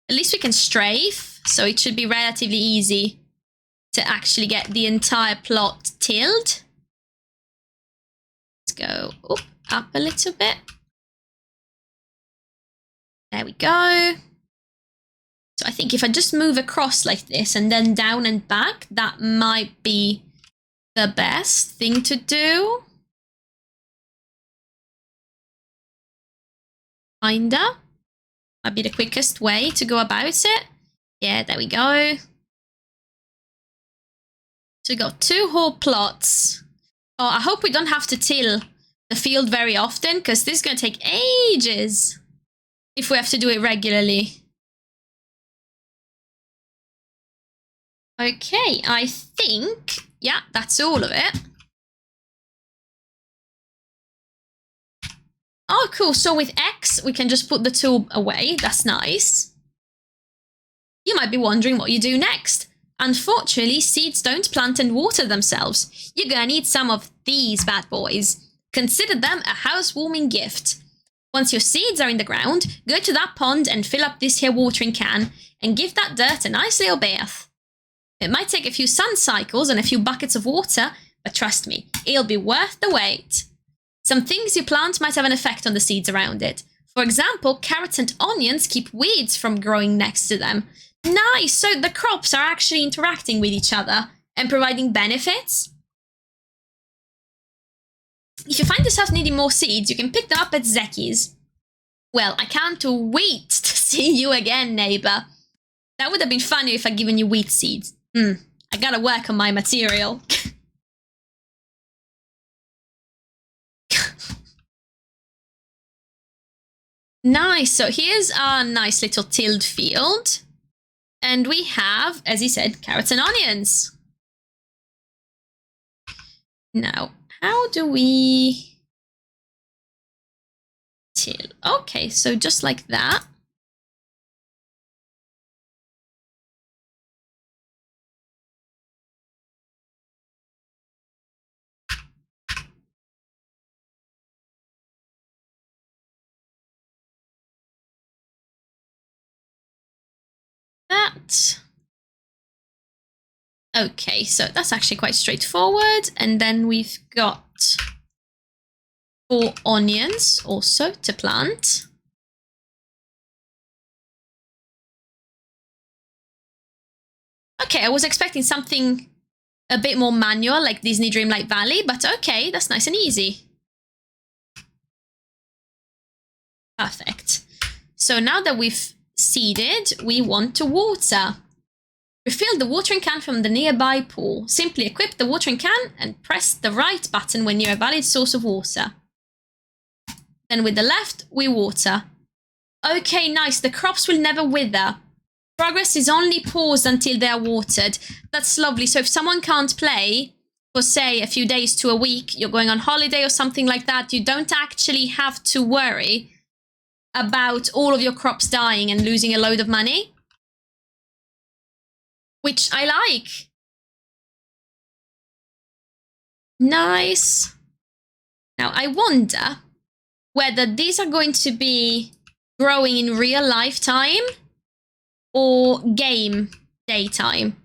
At least we can strafe, so it should be relatively easy to actually get the entire plot tilled. Let's go up a little bit. There we go. So I think if I just move across like this and then down and back, that might be the best thing to do. Kinda. Might be the quickest way to go about it. Yeah, there we go. So we got 2 whole plots. Oh, I hope we don't have to till the field very often, because this is going to take ages if we have to do it regularly. Okay, I think, yeah, that's all of it. Oh, cool. So with X, we can just put the tool away. That's nice. You might be wondering what you do next. Unfortunately, seeds don't plant and water themselves. You're gonna need some of these bad boys. Consider them a housewarming gift. Once your seeds are in the ground, go to that pond and fill up this here watering can and give that dirt a nice little bath. It might take a few sun cycles and a few buckets of water, but trust me, it'll be worth the wait. Some things you plant might have an effect on the seeds around it. For example, carrots and onions keep weeds from growing next to them. Nice! So the crops are actually interacting with each other and providing benefits. If you find yourself needing more seeds, you can pick them up at Zeki's. Well, I can't wait to see you again, neighbor. That would have been funny if I'd given you wheat seeds. I gotta work on my material. Nice. So here's our nice little tilled field. And we have, as he said, carrots and onions. Now, how do we till? Okay, so just like that. That. Okay, so that's actually quite straightforward. And then we've got 4 onions also to plant. Okay, I was expecting something a bit more manual like Disney Dreamlight Valley, but okay, that's nice and easy. Perfect. So now that we've seeded, we want to water. Refill the watering can from the nearby pool. Simply equip the watering can and press the right button when near a valid source of water. Then with the left, we water. Okay, nice. The crops will never wither. Progress is only paused until they are watered. That's lovely. So if someone can't play for, say, a few days to a week, you're going on holiday or something like that, you don't actually have to worry about all of your crops dying and losing a load of money. Which I like. Nice. Now, I wonder whether these are going to be growing in real life time or game daytime.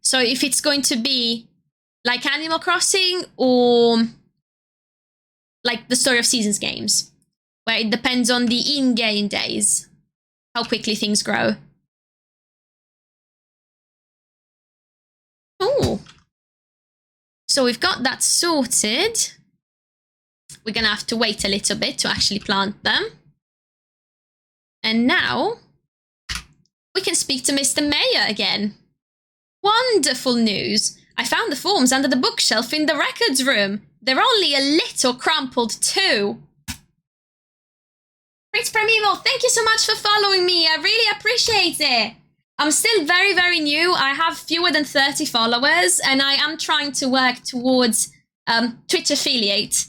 So if it's going to be like Animal Crossing or like the Story of Seasons games, where it depends on the in-game days, how quickly things grow. Oh. So we've got that sorted. We're going to have to wait a little bit to actually plant them. And now we can speak to Mr. Mayor again. Wonderful news. I found the forms under the bookshelf in the records room. They're only a little crumpled too. Prince Primeval, thank you so much for following me. I really appreciate it. I'm still very, very new. I have fewer than 30 followers, and I am trying to work towards Twitch affiliate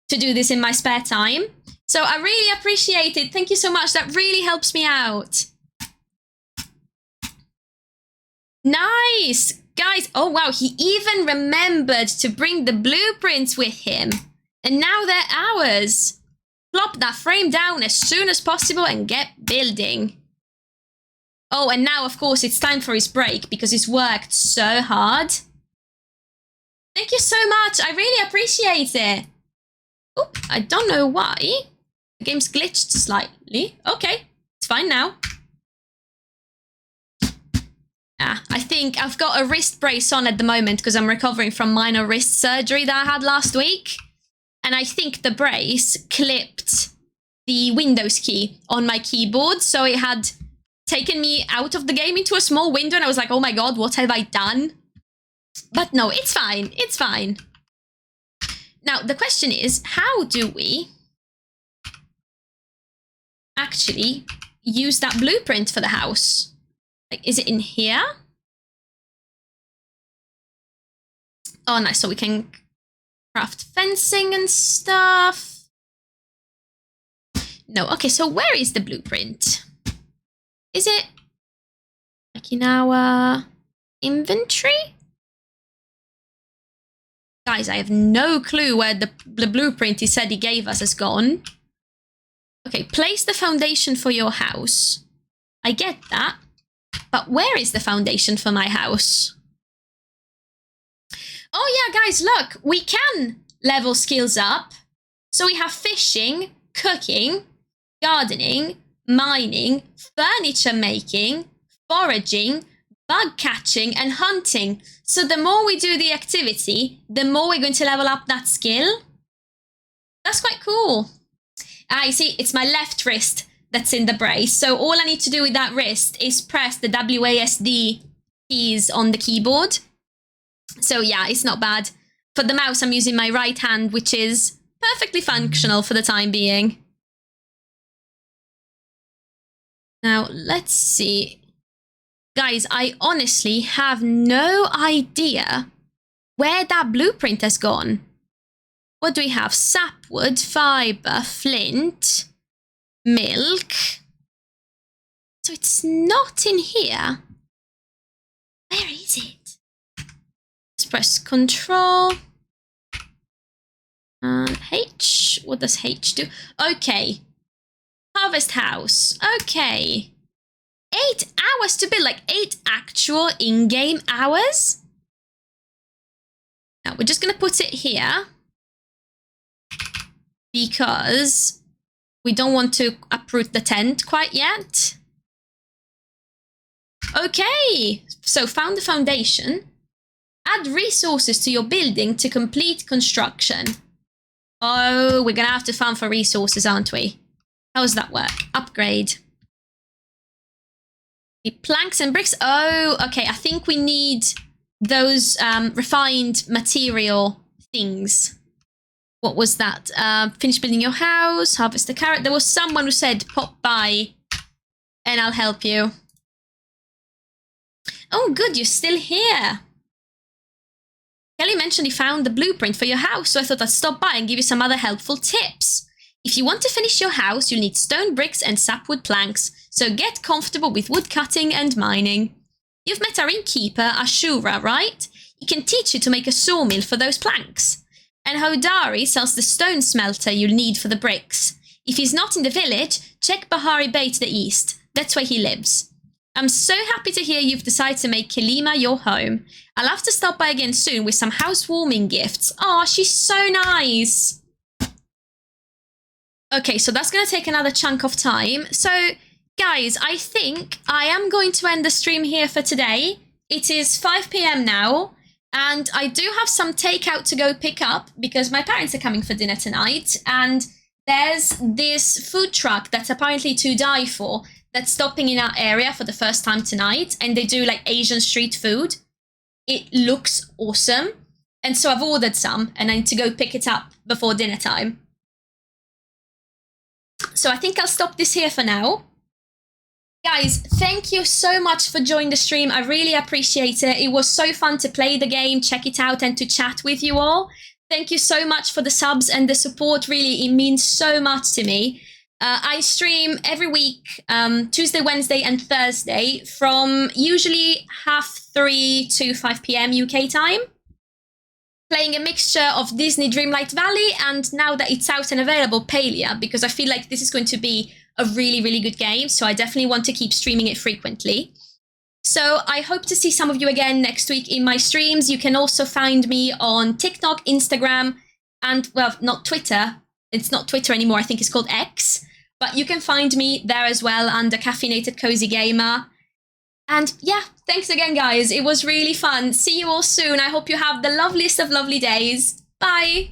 to do this in my spare time. So I really appreciate it. Thank you so much. That really helps me out. Nice. Guys, oh wow, he even remembered to bring the blueprints with him. And now they're ours. Plop that frame down as soon as possible and get building. Oh, and now, of course, it's time for his break because he's worked so hard. Thank you so much. I really appreciate it. Oop, I don't know why. The game's glitched slightly. Okay, it's fine now. I think I've got a wrist brace on at the moment because I'm recovering from minor wrist surgery that I had last week. And I think the brace clipped the Windows key on my keyboard. So it had taken me out of the game into a small window. And I was like, oh my God, what have I done? But no, it's fine. It's fine. Now, the question is, how do we actually use that blueprint for the house? Like, is it in here? Oh, nice. So we can craft fencing and stuff. No. Okay, so where is the blueprint? Is it like in our inventory? Guys, I have no clue where the blueprint he said he gave us has gone. Okay, place the foundation for your house. I get that. But where is the foundation for my house? Oh yeah, guys, look, we can level skills up. So we have fishing, cooking, gardening, mining, furniture making, foraging, bug catching, and hunting. So the more we do the activity, the more we're going to level up that skill. That's quite cool. You see, it's my left wrist that's in the brace. So all I need to do with that wrist is press the WASD keys on the keyboard. So yeah, it's not bad. For the mouse, I'm using my right hand, which is perfectly functional for the time being. Now, let's see. Guys, I honestly have no idea where that blueprint has gone. What do we have? Sapwood, fiber, flint, milk. So it's not in here. Where is it? Let's press Control. H. What does H do? Okay. Harvest house. Okay. 8 hours to build, like 8 actual in-game hours. Now we're just going to put it here. because we don't want to uproot the tent quite yet. Okay, so found the foundation. Add resources to your building to complete construction. Oh, we're gonna have to farm for resources, aren't we? How does that work? Upgrade. The planks and bricks. Oh, okay. I think we need those refined material things. What was that? Finish building your house, harvest the carrot. There was someone who said, pop by and I'll help you. Oh, good. You're still here. Kelly mentioned he found the blueprint for your house, so I thought I'd stop by and give you some other helpful tips. If you want to finish your house, you'll need stone bricks and sapwood planks, so get comfortable with wood cutting and mining. You've met our innkeeper, Ashura, right? He can teach you to make a sawmill for those planks. And Hodari sells the stone smelter you'll need for the bricks. If he's not in the village, check Bahari Bay to the east. That's where he lives. I'm so happy to hear you've decided to make Kilima your home. I'll have to stop by again soon with some housewarming gifts. Aw, she's so nice. Okay, so that's going to take another chunk of time. So, guys, I think I am going to end the stream here for today. It is 5 p.m. now, and I do have some takeout to go pick up because my parents are coming for dinner tonight, and there's this food truck that's apparently to die for that's stopping in our area for the first time tonight, and they do like Asian street food. It looks awesome, and so I've ordered some, and I need to go pick it up before dinner time. So I think I'll stop this here for now. Guys, thank you so much for joining the stream. I really appreciate it. It was so fun to play the game, check it out, and to chat with you all. Thank you so much for the subs and the support. Really, it means so much to me. I stream every week, Tuesday, Wednesday, and Thursday from usually 3:30 to 5 p.m. UK time. Playing a mixture of Disney Dreamlight Valley and, now that it's out and available, Palia, because I feel like this is going to be a really, really good game, so I definitely want to keep streaming it frequently. So I hope to see some of you again next week in my streams. You can also find me on TikTok, Instagram, and, well, not Twitter. It's not Twitter anymore. I think it's called X. But you can find me there as well under Caffeinated Cozy Gamer. And yeah, thanks again, guys. It was really fun. See you all soon. I hope you have the loveliest of lovely days. Bye.